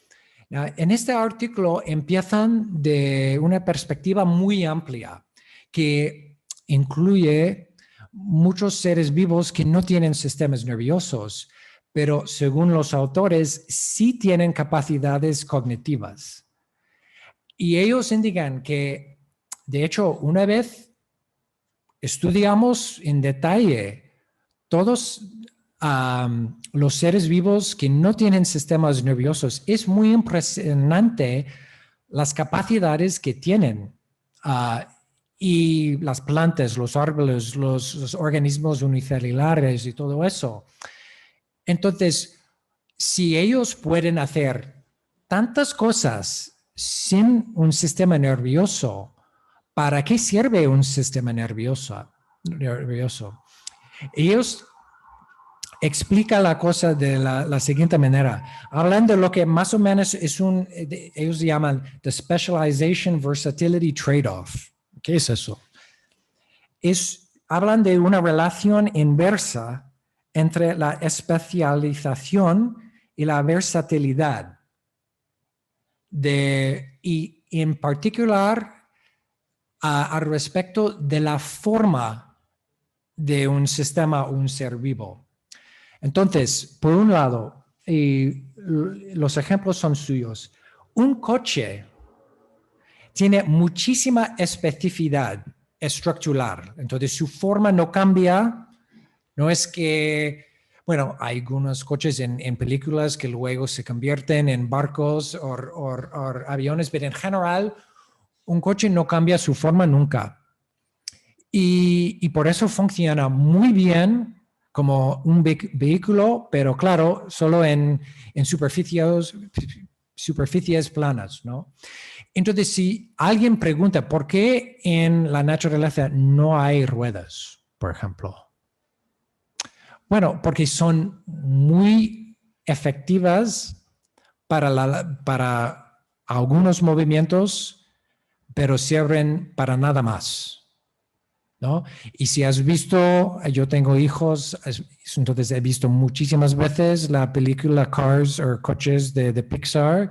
En este artículo empiezan de una perspectiva muy amplia que incluye muchos seres vivos que no tienen sistemas nerviosos, pero según los autores sí tienen capacidades cognitivas. Y ellos indican que, de hecho, una vez estudiamos en detalle todos los seres vivos que no tienen sistemas nerviosos, es muy impresionante las capacidades que tienen. Y las plantas, los árboles, los organismos unicelulares y todo eso. Entonces, si ellos pueden hacer tantas cosas sin un sistema nervioso, ¿para qué sirve un sistema nervioso? Ellos explican la cosa de la siguiente manera. Hablan de lo que más o menos es ellos llaman the specialization versatility trade-off. ¿Qué es eso? Hablan de una relación inversa entre la especialización y la versatilidad. Y en particular al respecto de la forma de un sistema o un ser vivo. Entonces, por un lado, y los ejemplos son suyos, un coche tiene muchísima especificidad estructural, entonces su forma no cambia, no es que, bueno, hay algunos coches en películas que luego se convierten en barcos o aviones, pero en general un coche no cambia su forma nunca. Y por eso funciona muy bien como un vehículo, pero claro, solo en superficies planas, ¿no? Entonces, si alguien pregunta por qué en la naturaleza no hay ruedas, por ejemplo. Bueno, porque son muy efectivas para algunos movimientos, pero sirven para nada más. ¿No? Y si has visto, yo tengo hijos, entonces he visto muchísimas veces la película Cars o Coches de Pixar.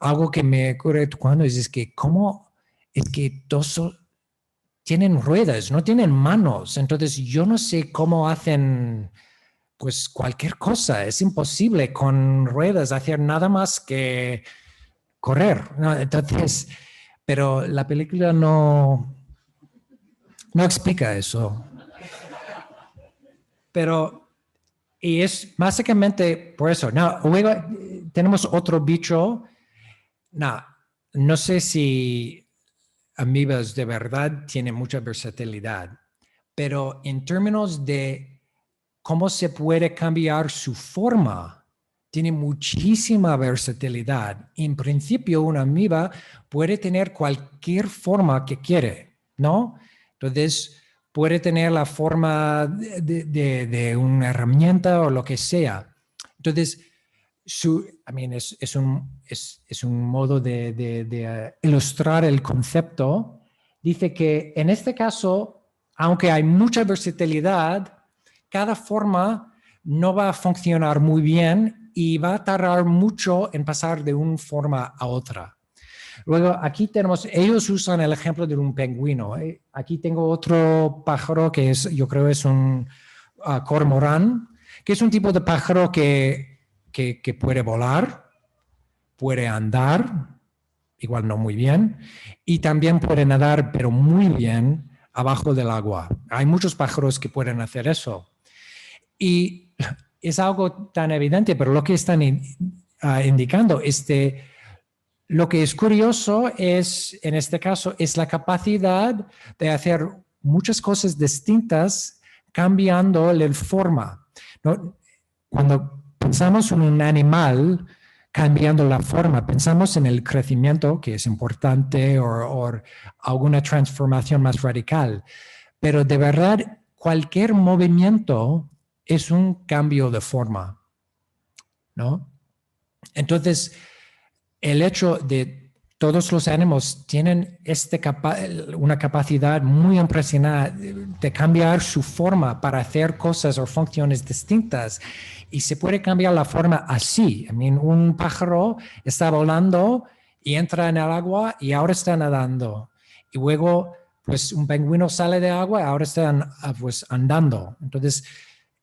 Algo que me ocurre cuando es que cómo es que todos tienen ruedas, no tienen manos. Entonces yo no sé cómo hacen pues cualquier cosa. Es imposible con ruedas hacer nada más que correr, ¿no? Entonces, pero la película no explica eso. Pero, y es básicamente por eso. No, luego tenemos otro bicho. No sé si amibas de verdad tienen mucha versatilidad, pero en términos de cómo se puede cambiar su forma, tiene muchísima versatilidad. En principio, una amiba puede tener cualquier forma que quiere, ¿no? Entonces, puede tener la forma de una herramienta o lo que sea. Entonces, es un modo de ilustrar el concepto. Dice que en este caso, aunque hay mucha versatilidad, cada forma no va a funcionar muy bien y va a tardar mucho en pasar de una forma a otra. Luego, aquí ellos usan el ejemplo de un pingüino. Aquí tengo otro pájaro que yo creo es un cormorán, que es un tipo de pájaro que puede volar, puede andar, igual no muy bien, y también puede nadar, pero muy bien, abajo del agua. Hay muchos pájaros que pueden hacer eso. Y es algo tan evidente, pero lo que están indicando lo que es curioso es, en este caso, es la capacidad de hacer muchas cosas distintas cambiando la forma. ¿No? cuando pensamos en un animal cambiando la forma, pensamos en el crecimiento, que es importante, o alguna transformación más radical. Pero de verdad, cualquier movimiento es un cambio de forma, ¿no? Entonces, el hecho de todos los animales tienen una capacidad muy impresionante de cambiar su forma para hacer cosas o funciones distintas. Y se puede cambiar la forma así. Un pájaro está volando y entra en el agua y ahora está nadando. Y luego, pues un pingüino sale de agua y ahora está pues, andando. Entonces,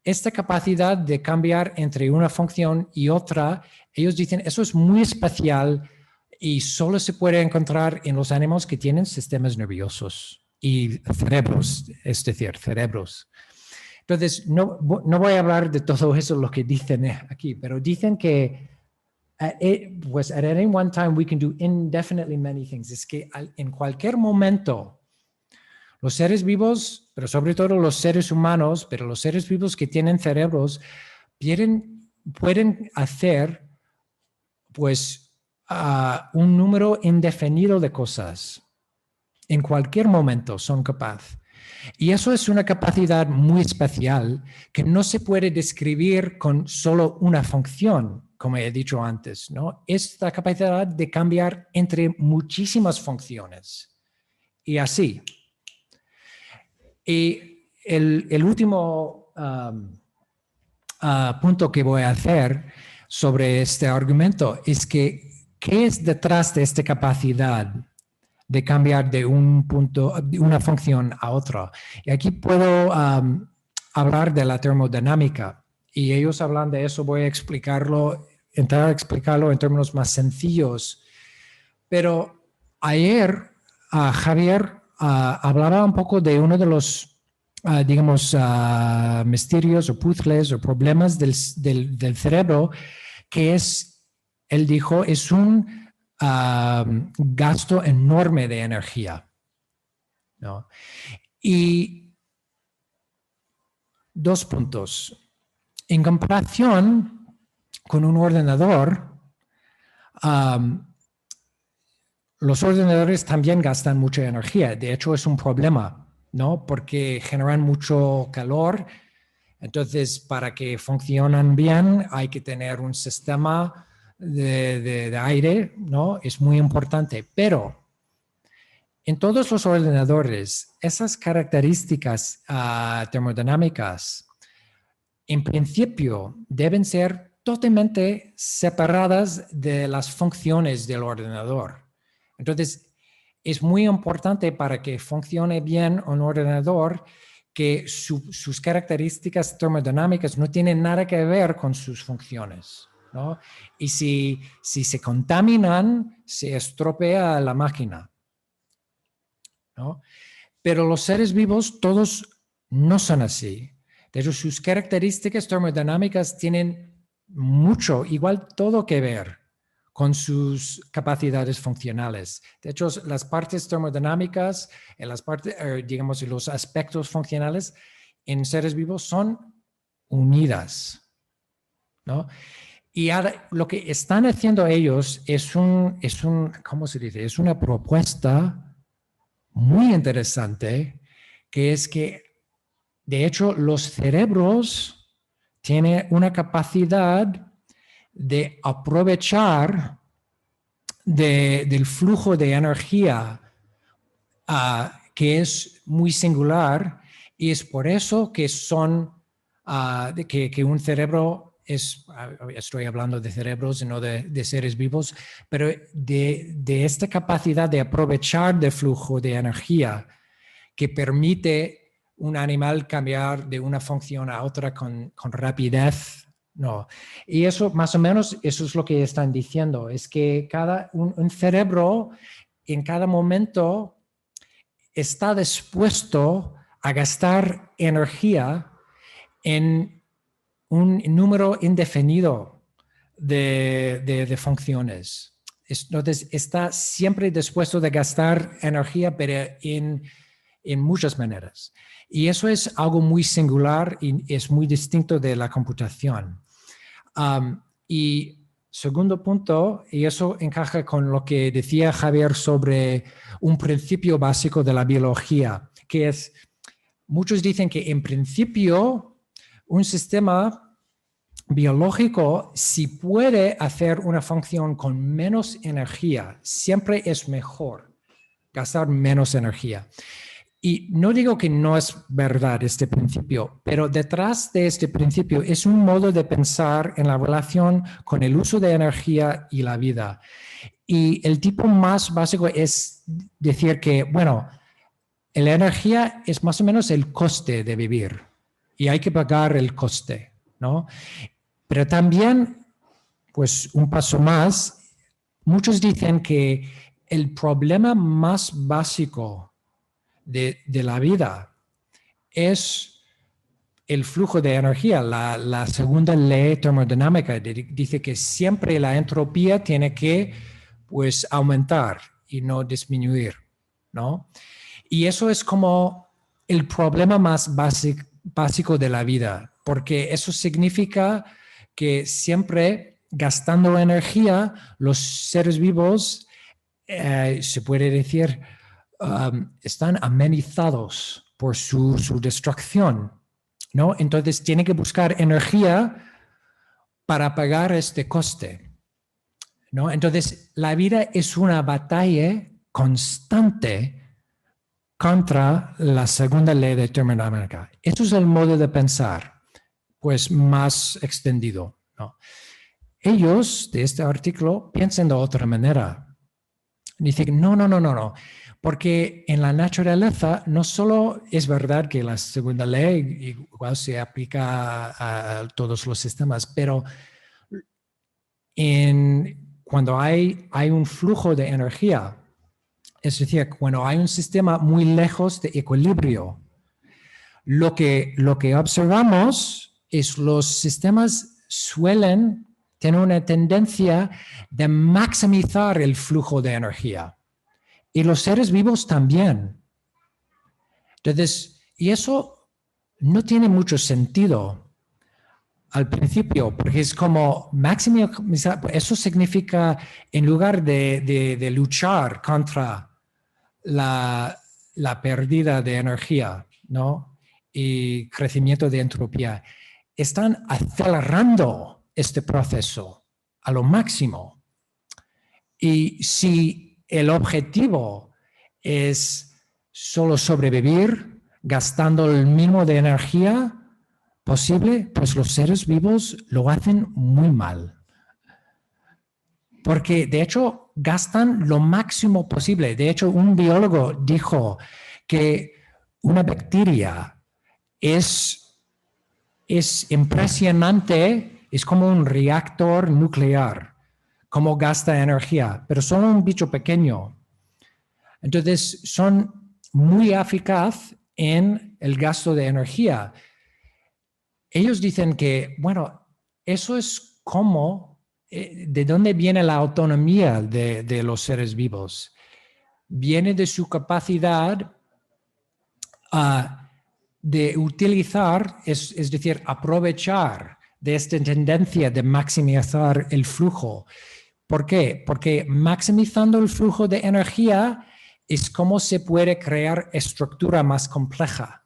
esta capacidad de cambiar entre una función y otra, ellos dicen, eso es muy especial y solo se puede encontrar en los animales que tienen sistemas nerviosos y cerebros, es decir, cerebros. Entonces, no voy a hablar de todo eso, lo que dicen aquí, pero dicen que pues at any one time we can do indefinitely many things. Es que en cualquier momento los seres vivos, pero sobre todo los seres humanos, pero los seres vivos que tienen cerebros, pueden hacer pues un número indefinido de cosas. En cualquier momento son capaces. Y eso es una capacidad muy especial que no se puede describir con solo una función, como he dicho antes, ¿no? Es la capacidad de cambiar entre muchísimas funciones. Y así. Y el último punto que voy a hacer sobre este argumento es que ¿qué es detrás de esta capacidad de cambiar de de una función a otra? Y aquí puedo hablar de la termodinámica y ellos hablan de eso, voy a intentar explicarlo en términos más sencillos. Pero ayer Javier hablaba un poco de uno de los, digamos, misterios o puzzles o problemas del cerebro, que es, él dijo, es un gasto enorme de energía, ¿no? Y dos puntos. En comparación con un ordenador, los ordenadores también gastan mucha energía. De hecho, es un problema, ¿no? Porque generan mucho calor. Entonces, para que funcionen bien, hay que tener un sistema de aire, ¿no? Es muy importante. Pero en todos los ordenadores, esas características termodinámicas, en principio, deben ser totalmente separadas de las funciones del ordenador. Entonces, es muy importante para que funcione bien un ordenador que sus características termodinámicas no tienen nada que ver con sus funciones, ¿no? Y si se contaminan, se estropea la máquina, ¿no? Pero los seres vivos todos no son así. De hecho, sus características termodinámicas tienen mucho, igual todo que ver con sus capacidades funcionales. De hecho, las partes termodinámicas, digamos, los aspectos funcionales en seres vivos son unidas, ¿no? Y ahora, lo que están haciendo ellos ¿cómo se dice? Es una propuesta muy interesante, que es que, de hecho, los cerebros tienen una capacidad de aprovechar del flujo de energía que es muy singular, y es por eso que que un cerebro estoy hablando de cerebros y no de seres vivos, pero de esta capacidad de aprovechar del flujo de energía que permite un animal cambiar de una función a otra con rapidez. No. Y eso, más o menos, eso es lo que están diciendo, es que un cerebro en cada momento está dispuesto a gastar energía en un número indefinido de funciones. Entonces, está siempre dispuesto a gastar energía, pero en muchas maneras. Y eso es algo muy singular y es muy distinto de la computación. Y segundo punto, y eso encaja con lo que decía Javier sobre un principio básico de la biología, que es, muchos dicen que en principio un sistema biológico, si puede hacer una función con menos energía, siempre es mejor gastar menos energía. Y no digo que no es verdad este principio, pero detrás de este principio es un modo de pensar en la relación con el uso de energía y la vida. Y el tipo más básico es decir que, bueno, la energía es más o menos el coste de vivir y hay que pagar el coste, ¿no? Pero también, pues un paso más, muchos dicen que el problema más básico de la vida es el flujo de energía. La segunda ley termodinámica dice que siempre la entropía tiene que, pues, aumentar y no disminuir, ¿no? Y eso es como el problema más básico de la vida, porque eso significa que siempre gastando energía, los seres vivos, se puede decir, están amenizados por su destrucción, ¿no? Entonces tiene que buscar energía para pagar este coste, ¿no? Entonces la vida es una batalla constante contra la segunda ley de termodinámica. Eso es el modo de pensar, pues más extendido, ¿no? Ellos, de este artículo, piensan de otra manera. Dicen, no, porque en la naturaleza no solo es verdad que la segunda ley igual se aplica a todos los sistemas, pero cuando hay un flujo de energía, es decir, cuando hay un sistema muy lejos de equilibrio, lo que observamos es los sistemas suelen tener una tendencia de maximizar el flujo de energía. Y los seres vivos también. Entonces, y eso no tiene mucho sentido al principio, porque es como maximizar, eso significa en lugar de luchar contra la pérdida de energía, ¿no? Y crecimiento de entropía, están acelerando este proceso a lo máximo. Y si el objetivo es solo sobrevivir gastando el mínimo de energía posible, pues los seres vivos lo hacen muy mal. Porque de hecho gastan lo máximo posible. De hecho, un biólogo dijo que una bacteria es impresionante, es como un reactor nuclear, como gasta energía, pero son un bicho pequeño. Entonces, son muy eficaz en el gasto de energía. Ellos dicen que, bueno, eso es como, ¿de dónde viene la autonomía de los seres vivos? Viene de su capacidad de utilizar, es decir, aprovechar de esta tendencia de maximizar el flujo. ¿Por qué? Porque maximizando el flujo de energía es como se puede crear estructura más compleja.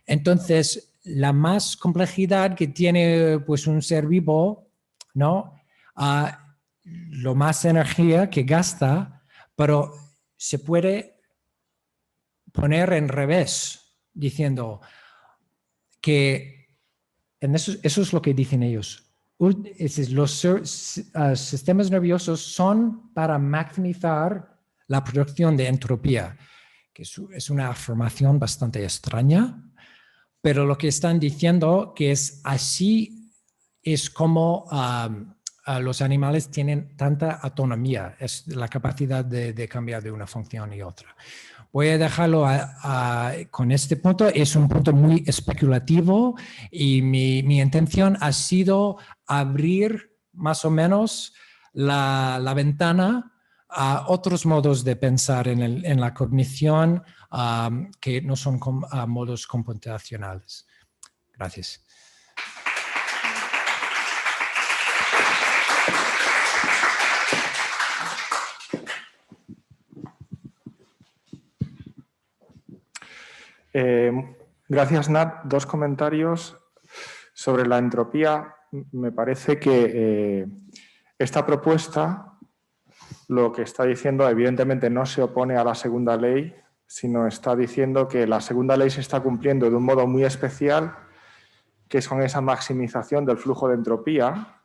Entonces, la más complejidad que tiene pues un ser vivo, ¿no? Lo más energía que gasta, pero se puede poner en revés, diciendo que eso es lo que dicen ellos. Los sistemas nerviosos son para maximizar la producción de entropía, que es una afirmación bastante extraña, pero lo que están diciendo que es así es como los animales tienen tanta autonomía, es la capacidad de cambiar de una función y otra. Voy a dejarlo con este punto. Es un punto muy especulativo y mi intención ha sido abrir más o menos la ventana a otros modos de pensar en la cognición que no son modos computacionales. Gracias. Gracias, Nat. Dos comentarios sobre la entropía. Me parece que esta propuesta lo que está diciendo, evidentemente, no se opone a la segunda ley, sino está diciendo que la segunda ley se está cumpliendo de un modo muy especial, que es con esa maximización del flujo de entropía.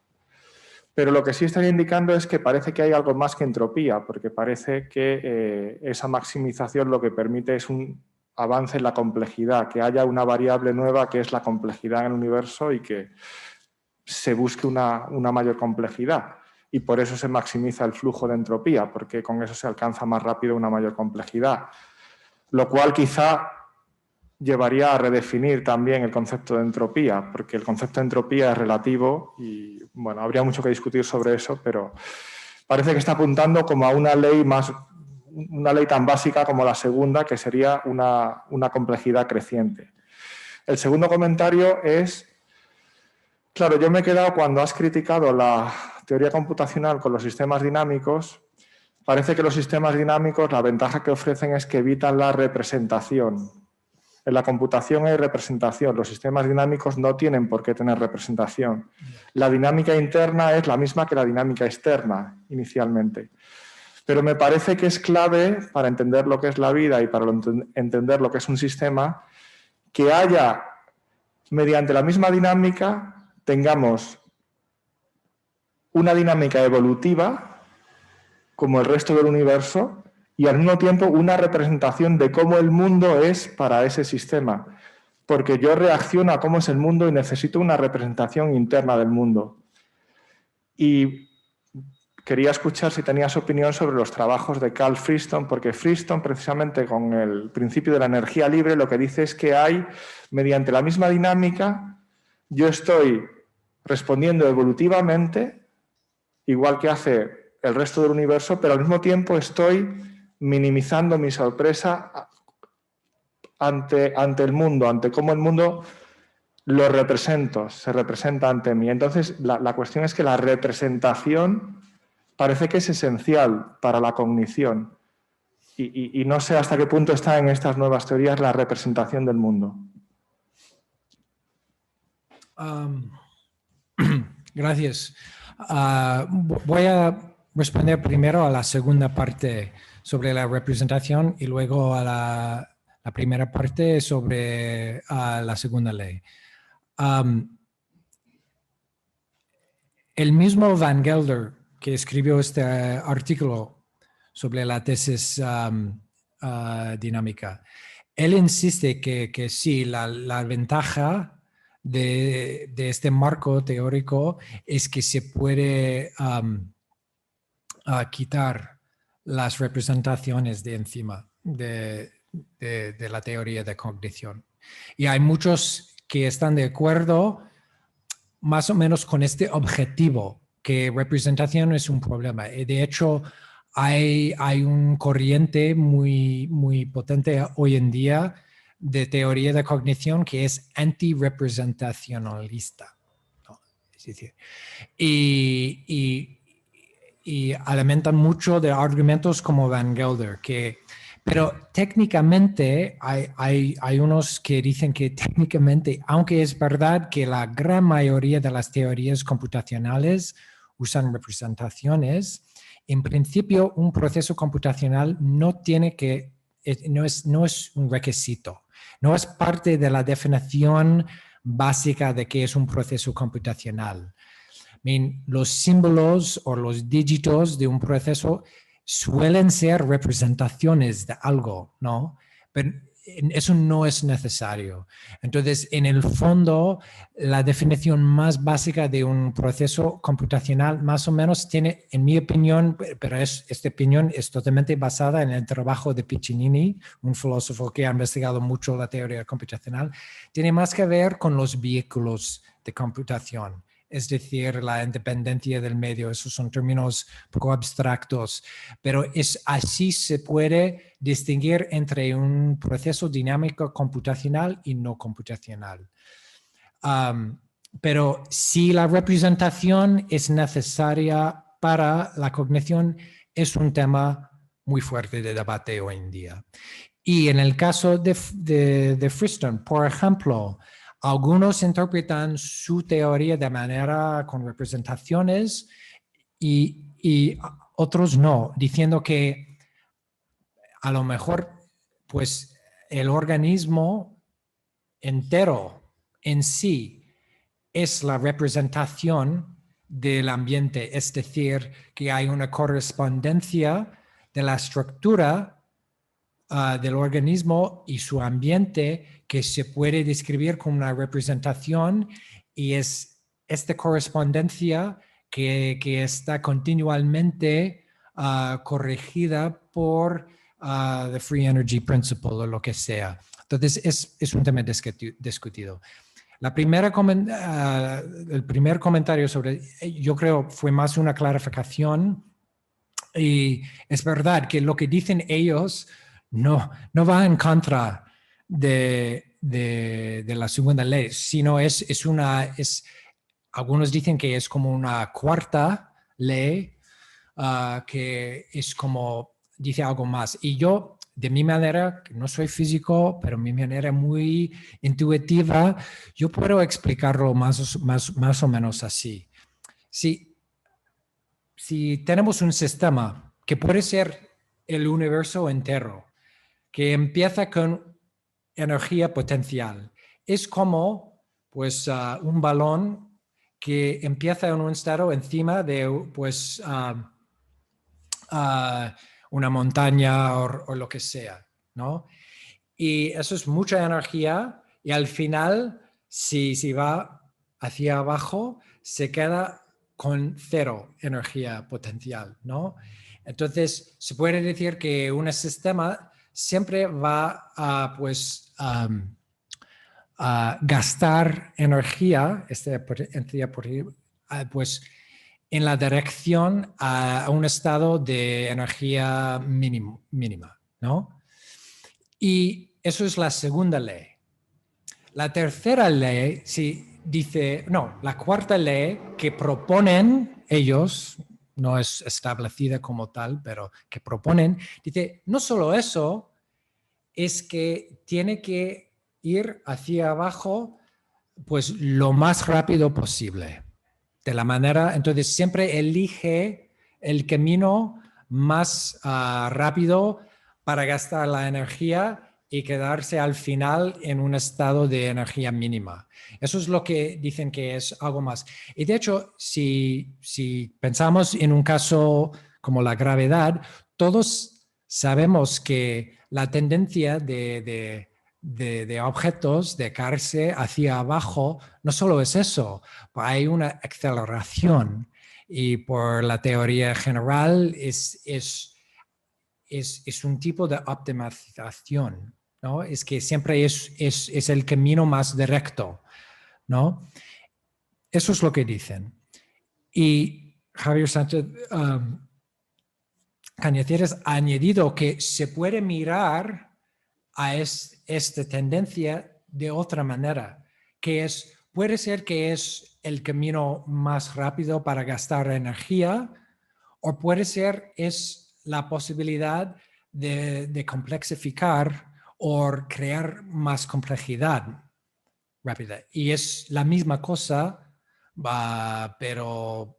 Pero lo que sí están indicando es que parece que hay algo más que entropía, porque parece que esa maximización lo que permite es un avance en la complejidad, que haya una variable nueva que es la complejidad en el universo y que se busque una mayor complejidad. Y por eso se maximiza el flujo de entropía, porque con eso se alcanza más rápido una mayor complejidad. Lo cual quizá llevaría a redefinir también el concepto de entropía, porque el concepto de entropía es relativo y, bueno, habría mucho que discutir sobre eso, pero parece que está apuntando como a una ley tan básica como la segunda, que sería una complejidad creciente. El segundo comentario es, claro, yo me he quedado cuando has criticado la teoría computacional con los sistemas dinámicos. Parece que los sistemas dinámicos, la ventaja que ofrecen es que evitan la representación. En la computación hay representación, los sistemas dinámicos no tienen por qué tener representación. La dinámica interna es la misma que la dinámica externa, inicialmente. Pero me parece que es clave para entender lo que es la vida y para entender lo que es un sistema, que haya, mediante la misma dinámica, tengamos una dinámica evolutiva, como el resto del universo, y al mismo tiempo una representación de cómo el mundo es para ese sistema. Porque yo reacciono a cómo es el mundo y necesito una representación interna del mundo. Y quería escuchar si tenías opinión sobre los trabajos de Carl Friston, porque Friston, precisamente con el principio de la energía libre, lo que dice es que hay, mediante la misma dinámica, yo estoy respondiendo evolutivamente, igual que hace el resto del universo, pero al mismo tiempo estoy minimizando mi sorpresa ante el mundo, ante cómo el mundo lo represento, se representa ante mí. Entonces, la cuestión es que la representación parece que es esencial para la cognición y no sé hasta qué punto está en estas nuevas teorías la representación del mundo. Gracias. Voy a responder primero a la segunda parte sobre la representación y luego a la primera parte sobre la segunda ley. El mismo Van Gelder, que escribió este artículo sobre la tesis dinámica, él insiste que sí, la ventaja de este marco teórico es que se puede quitar las representaciones de encima de la teoría de cognición. Y hay muchos que están de acuerdo más o menos con este objetivo, que representación es un problema. Y de hecho, hay un corriente muy potente hoy en día de teoría de cognición que es anti-representacionalista, ¿no? Es decir, y alimentan mucho de argumentos como Van Gelder, pero técnicamente hay unos que dicen que técnicamente, aunque es verdad que la gran mayoría de las teorías computacionales usan representaciones, en principio un proceso computacional no es un requisito, no es parte de la definición básica de qué es un proceso computacional. Los símbolos o los dígitos de un proceso suelen ser representaciones de algo, ¿no? Pero eso no es necesario. Entonces, en el fondo, la definición más básica de un proceso computacional más o menos tiene, en mi opinión, pero esta opinión es totalmente basada en el trabajo de Piccinini, un filósofo que ha investigado mucho la teoría computacional, tiene más que ver con los vehículos de computación. Es decir, la independencia del medio. Esos son términos un poco abstractos, pero así se puede distinguir entre un proceso dinámico computacional y no computacional. Pero si la representación es necesaria para la cognición, es un tema muy fuerte de debate hoy en día. Y en el caso de Friston, por ejemplo, algunos interpretan su teoría de manera con representaciones y otros no, diciendo que a lo mejor pues el organismo entero en sí es la representación del ambiente, es decir, que hay una correspondencia de la estructura del organismo y su ambiente que se puede describir como una representación y es esta correspondencia que está continuamente corregida por the Free Energy Principle o lo que sea. Entonces es un tema discutido. El primer comentario sobre, yo creo, fue más una clarificación y es verdad que lo que dicen ellos no va en contra de la segunda ley, sino algunos dicen que es como una cuarta ley que es como, dice algo más. Y yo, de mi manera, que no soy físico, pero mi manera muy intuitiva, yo puedo explicarlo más o menos así. Si tenemos un sistema que puede ser el universo entero, que empieza con energía potencial, es como pues, un balón que empieza en un estado encima de pues, una montaña o lo que sea, ¿no? Y eso es mucha energía y al final, si va hacia abajo, se queda con cero energía potencial, ¿no? Entonces, se puede decir que un sistema siempre va a, pues, a gastar energía, pues, en la dirección a un estado de energía mínima, ¿no? Y eso es la segunda ley. La tercera ley, sí, dice, no, la cuarta ley que proponen ellos, no es establecida como tal, pero que proponen, dice, no solo eso, es que tiene que ir hacia abajo, pues lo más rápido posible. De la manera, entonces siempre elige el camino más rápido para gastar la energía y quedarse al final en un estado de energía mínima. Eso es lo que dicen que es algo más. Y de hecho, si pensamos en un caso como la gravedad, todos sabemos que la tendencia de objetos de caerse hacia abajo no solo es eso, hay una aceleración y por la teoría general es un tipo de optimización, ¿no? Es que siempre es el camino más directo, ¿no? Eso es lo que dicen. Y Javier Sánchez Cañizares ha añadido que se puede mirar a esta tendencia de otra manera, que puede ser que es el camino más rápido para gastar energía, o puede ser es la posibilidad de complexificar o crear más complejidad rápida. Y es la misma cosa, pero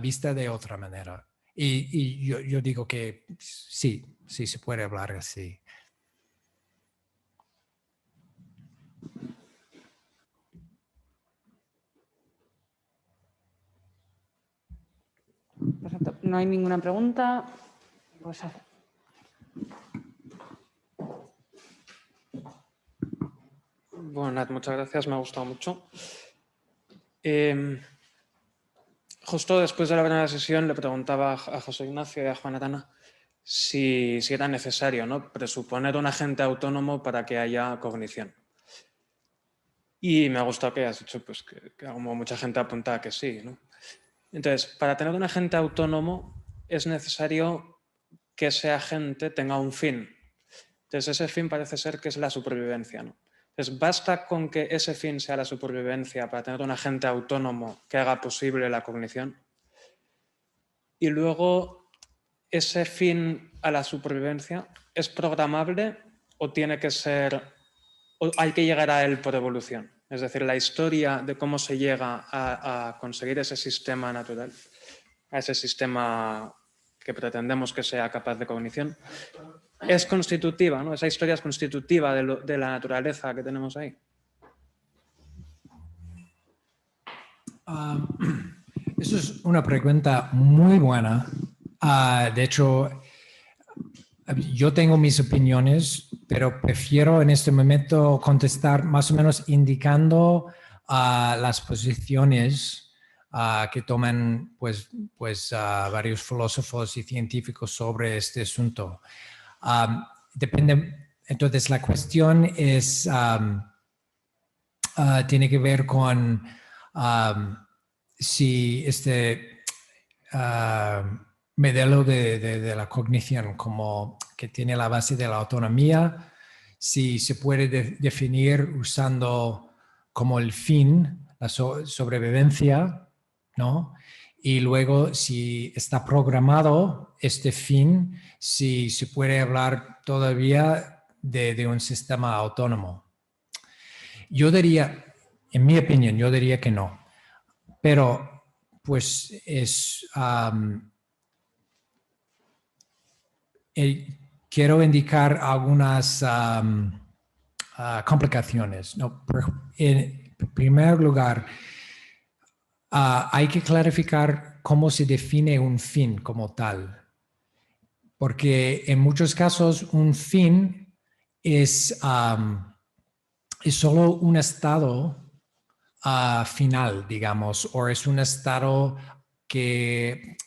vista de otra manera. Y yo digo que sí se puede hablar así. Perfecto. No hay ninguna pregunta. Pues Bueno, Nat, muchas gracias, me ha gustado mucho. Justo después de la primera sesión le preguntaba a José Ignacio y a Juana Tana si era necesario, ¿no?, presuponer un agente autónomo para que haya cognición. Y me ha gustado que hayas dicho pues, que como mucha gente apunta que sí, ¿no? Entonces, para tener un agente autónomo es necesario que ese agente tenga un fin. Entonces, ese fin parece ser que es la supervivencia, ¿no? Entonces, ¿basta con que ese fin sea la supervivencia para tener un agente autónomo que haga posible la cognición? Y luego, ese fin a la supervivencia es programable o tiene que ser, o hay que llegar a él por evolución. Es decir, la historia de cómo se llega a conseguir ese sistema natural, a ese sistema que pretendemos que sea capaz de cognición, es constitutiva, ¿no? Esa historia es constitutiva de la naturaleza que tenemos ahí. Eso es una pregunta muy buena. De hecho, yo tengo mis opiniones, pero prefiero en este momento contestar más o menos indicando las posiciones que toman varios filósofos y científicos sobre este asunto. Depende, entonces la cuestión es, tiene que ver con si este modelo de la cognición como que tiene la base de la autonomía, si se puede definir usando como el fin la sobrevivencia, ¿no? Y luego si está programado este fin, si se puede hablar todavía de un sistema autónomo. Yo diría, en mi opinión, yo diría que no. Pero pues es... quiero indicar algunas complicaciones, ¿no? En primer lugar, hay que clarificar cómo se define un fin como tal, porque en muchos casos un fin es solo un estado final, digamos, o es un estado que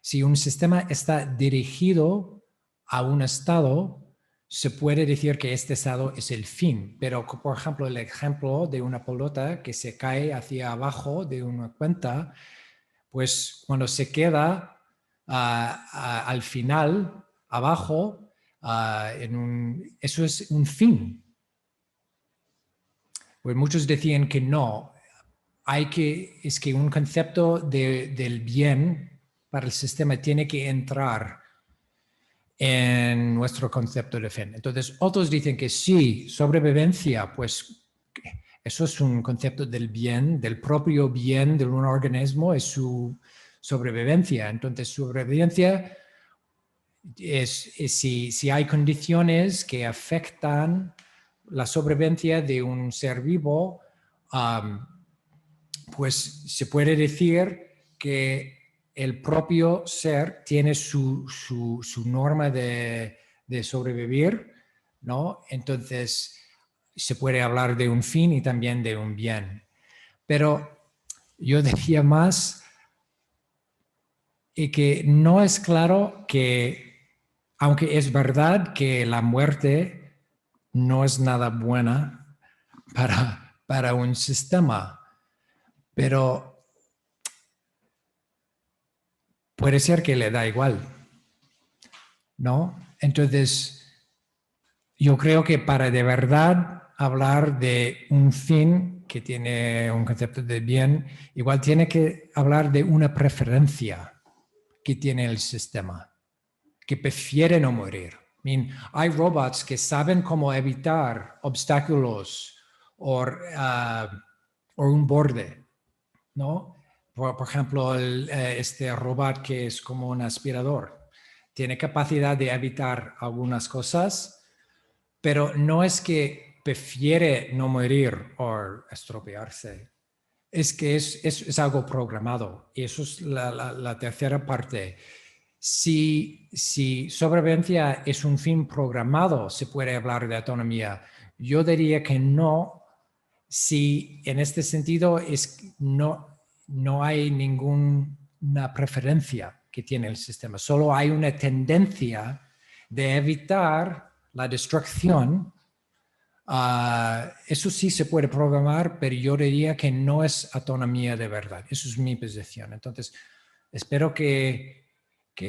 si un sistema está dirigido a un estado, se puede decir que este estado es el fin, pero por ejemplo el ejemplo de una pelota que se cae hacia abajo de una cuenta, pues cuando se queda al final, abajo, eso es un fin. Pues muchos decían que no, es que un concepto del bien para el sistema tiene que entrar en nuestro concepto de fin. Entonces, otros dicen que sí, sobrevivencia, pues eso es un concepto del bien, del propio bien de un organismo, es su sobrevivencia. Entonces, sobrevivencia es si hay condiciones que afectan la sobrevivencia de un ser vivo, pues se puede decir que el propio ser tiene su norma de sobrevivir, ¿no? Entonces se puede hablar de un fin y también de un bien. Pero yo decía más que no es claro que, aunque es verdad que la muerte no es nada buena para un sistema, pero puede ser que le da igual, ¿no? Entonces, yo creo que para de verdad hablar de un fin que tiene un concepto de bien, igual tiene que hablar de una preferencia que tiene el sistema, que prefiere no morir. Hay robots que saben cómo evitar obstáculos o un borde, ¿no? Por ejemplo, este robot que es como un aspirador. Tiene capacidad de evitar algunas cosas, pero no es que prefiere no morir o estropearse. Es que es algo programado. Y eso es la tercera parte. Si sobrevivencia es un fin programado, se puede hablar de autonomía. Yo diría que no, si en este sentido no hay ninguna preferencia que tiene el sistema, solo hay una tendencia de evitar la destrucción. Eso sí se puede programar, pero yo diría que no es autonomía de verdad. Eso es mi posición. Entonces, espero que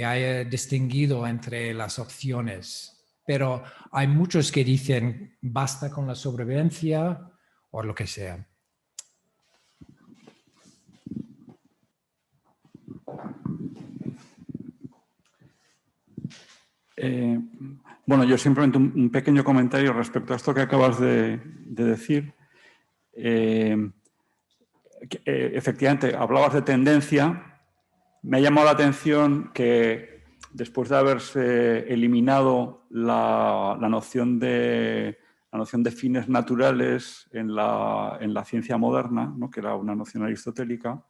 haya distinguido entre las opciones, pero hay muchos que dicen basta con la sobrevivencia o lo que sea. Bueno, yo simplemente un pequeño comentario respecto a esto que acabas de decir. Efectivamente, hablabas de tendencia. Me ha llamado la atención que después de haberse eliminado la noción de fines naturales en la ciencia moderna, ¿no? Que era una noción aristotélica,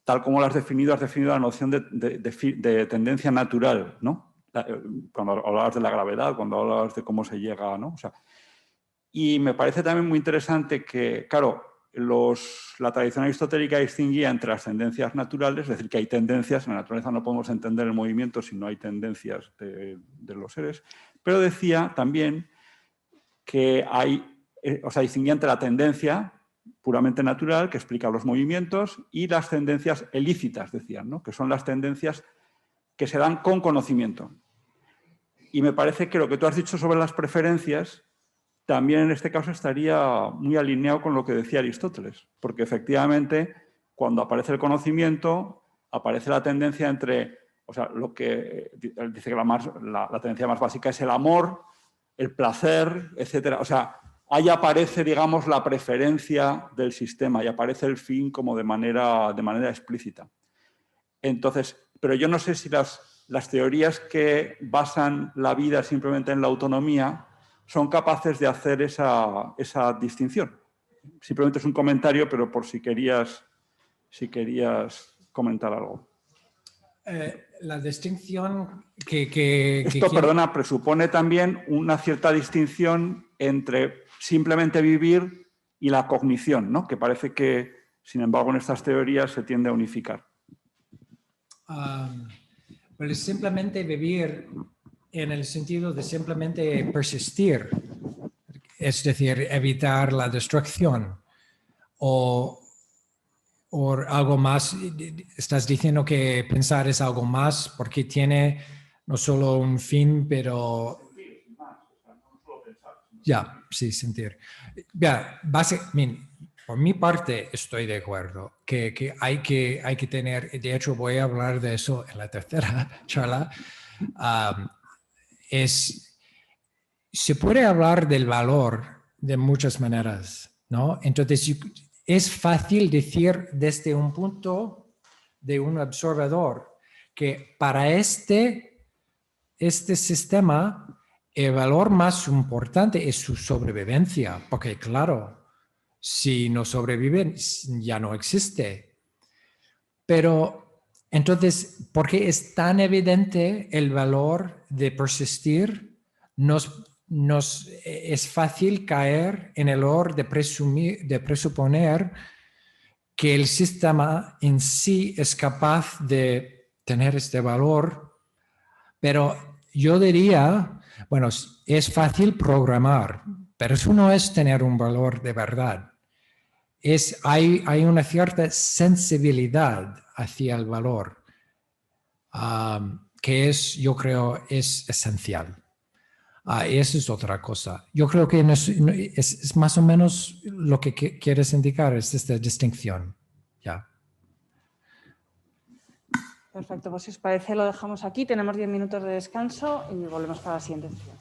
tal como lo has definido la noción de tendencia natural, ¿no? Cuando hablabas de la gravedad, cuando hablabas de cómo se llega, ¿no? O sea, y me parece también muy interesante que, claro, la tradición aristotélica distinguía entre las tendencias naturales, es decir, que hay tendencias, en la naturaleza no podemos entender el movimiento si no hay tendencias de los seres, pero decía también que distinguía entre la tendencia puramente natural, que explica los movimientos, y las tendencias ilícitas, decían, ¿no? Que son las tendencias que se dan con conocimiento. Y me parece que lo que tú has dicho sobre las preferencias también en este caso estaría muy alineado con lo que decía Aristóteles, porque efectivamente cuando aparece el conocimiento aparece la tendencia entre, o sea, lo que dice que la tendencia más básica es el amor, el placer, etcétera. O sea, ahí aparece, digamos, la preferencia del sistema y aparece el fin como de manera explícita. Entonces, pero yo no sé si las teorías que basan la vida simplemente en la autonomía son capaces de hacer esa distinción. Simplemente es un comentario, pero por si querías comentar algo. La distinción que Esto, perdona, presupone también una cierta distinción entre simplemente vivir y la cognición, ¿no? Que parece que, sin embargo, en estas teorías se tiende a unificar. Pero simplemente vivir en el sentido de simplemente persistir, es decir, evitar la destrucción o algo más. Estás diciendo que pensar es algo más porque tiene no solo un fin, pero... Ya, sí, sentir. Ya, por mi parte estoy de acuerdo que hay que tener, de hecho voy a hablar de eso en la tercera charla, se puede hablar del valor de muchas maneras, ¿no? Entonces, es fácil decir desde un punto de un observador que para este sistema el valor más importante es su sobrevivencia, porque claro, si no sobreviven ya no existe. Pero entonces, ¿por qué es tan evidente el valor de persistir? Es fácil caer en el error de presuponer que el sistema en sí es capaz de tener este valor, pero yo diría, bueno, es fácil programar, pero eso no es tener un valor de verdad. Hay una cierta sensibilidad hacia el valor que yo creo, es esencial. Eso es otra cosa. Yo creo que es más o menos lo que quieres indicar, es esta distinción. Ya. Perfecto, pues si os parece lo dejamos aquí. Tenemos 10 minutos de descanso y volvemos para la siguiente sesión.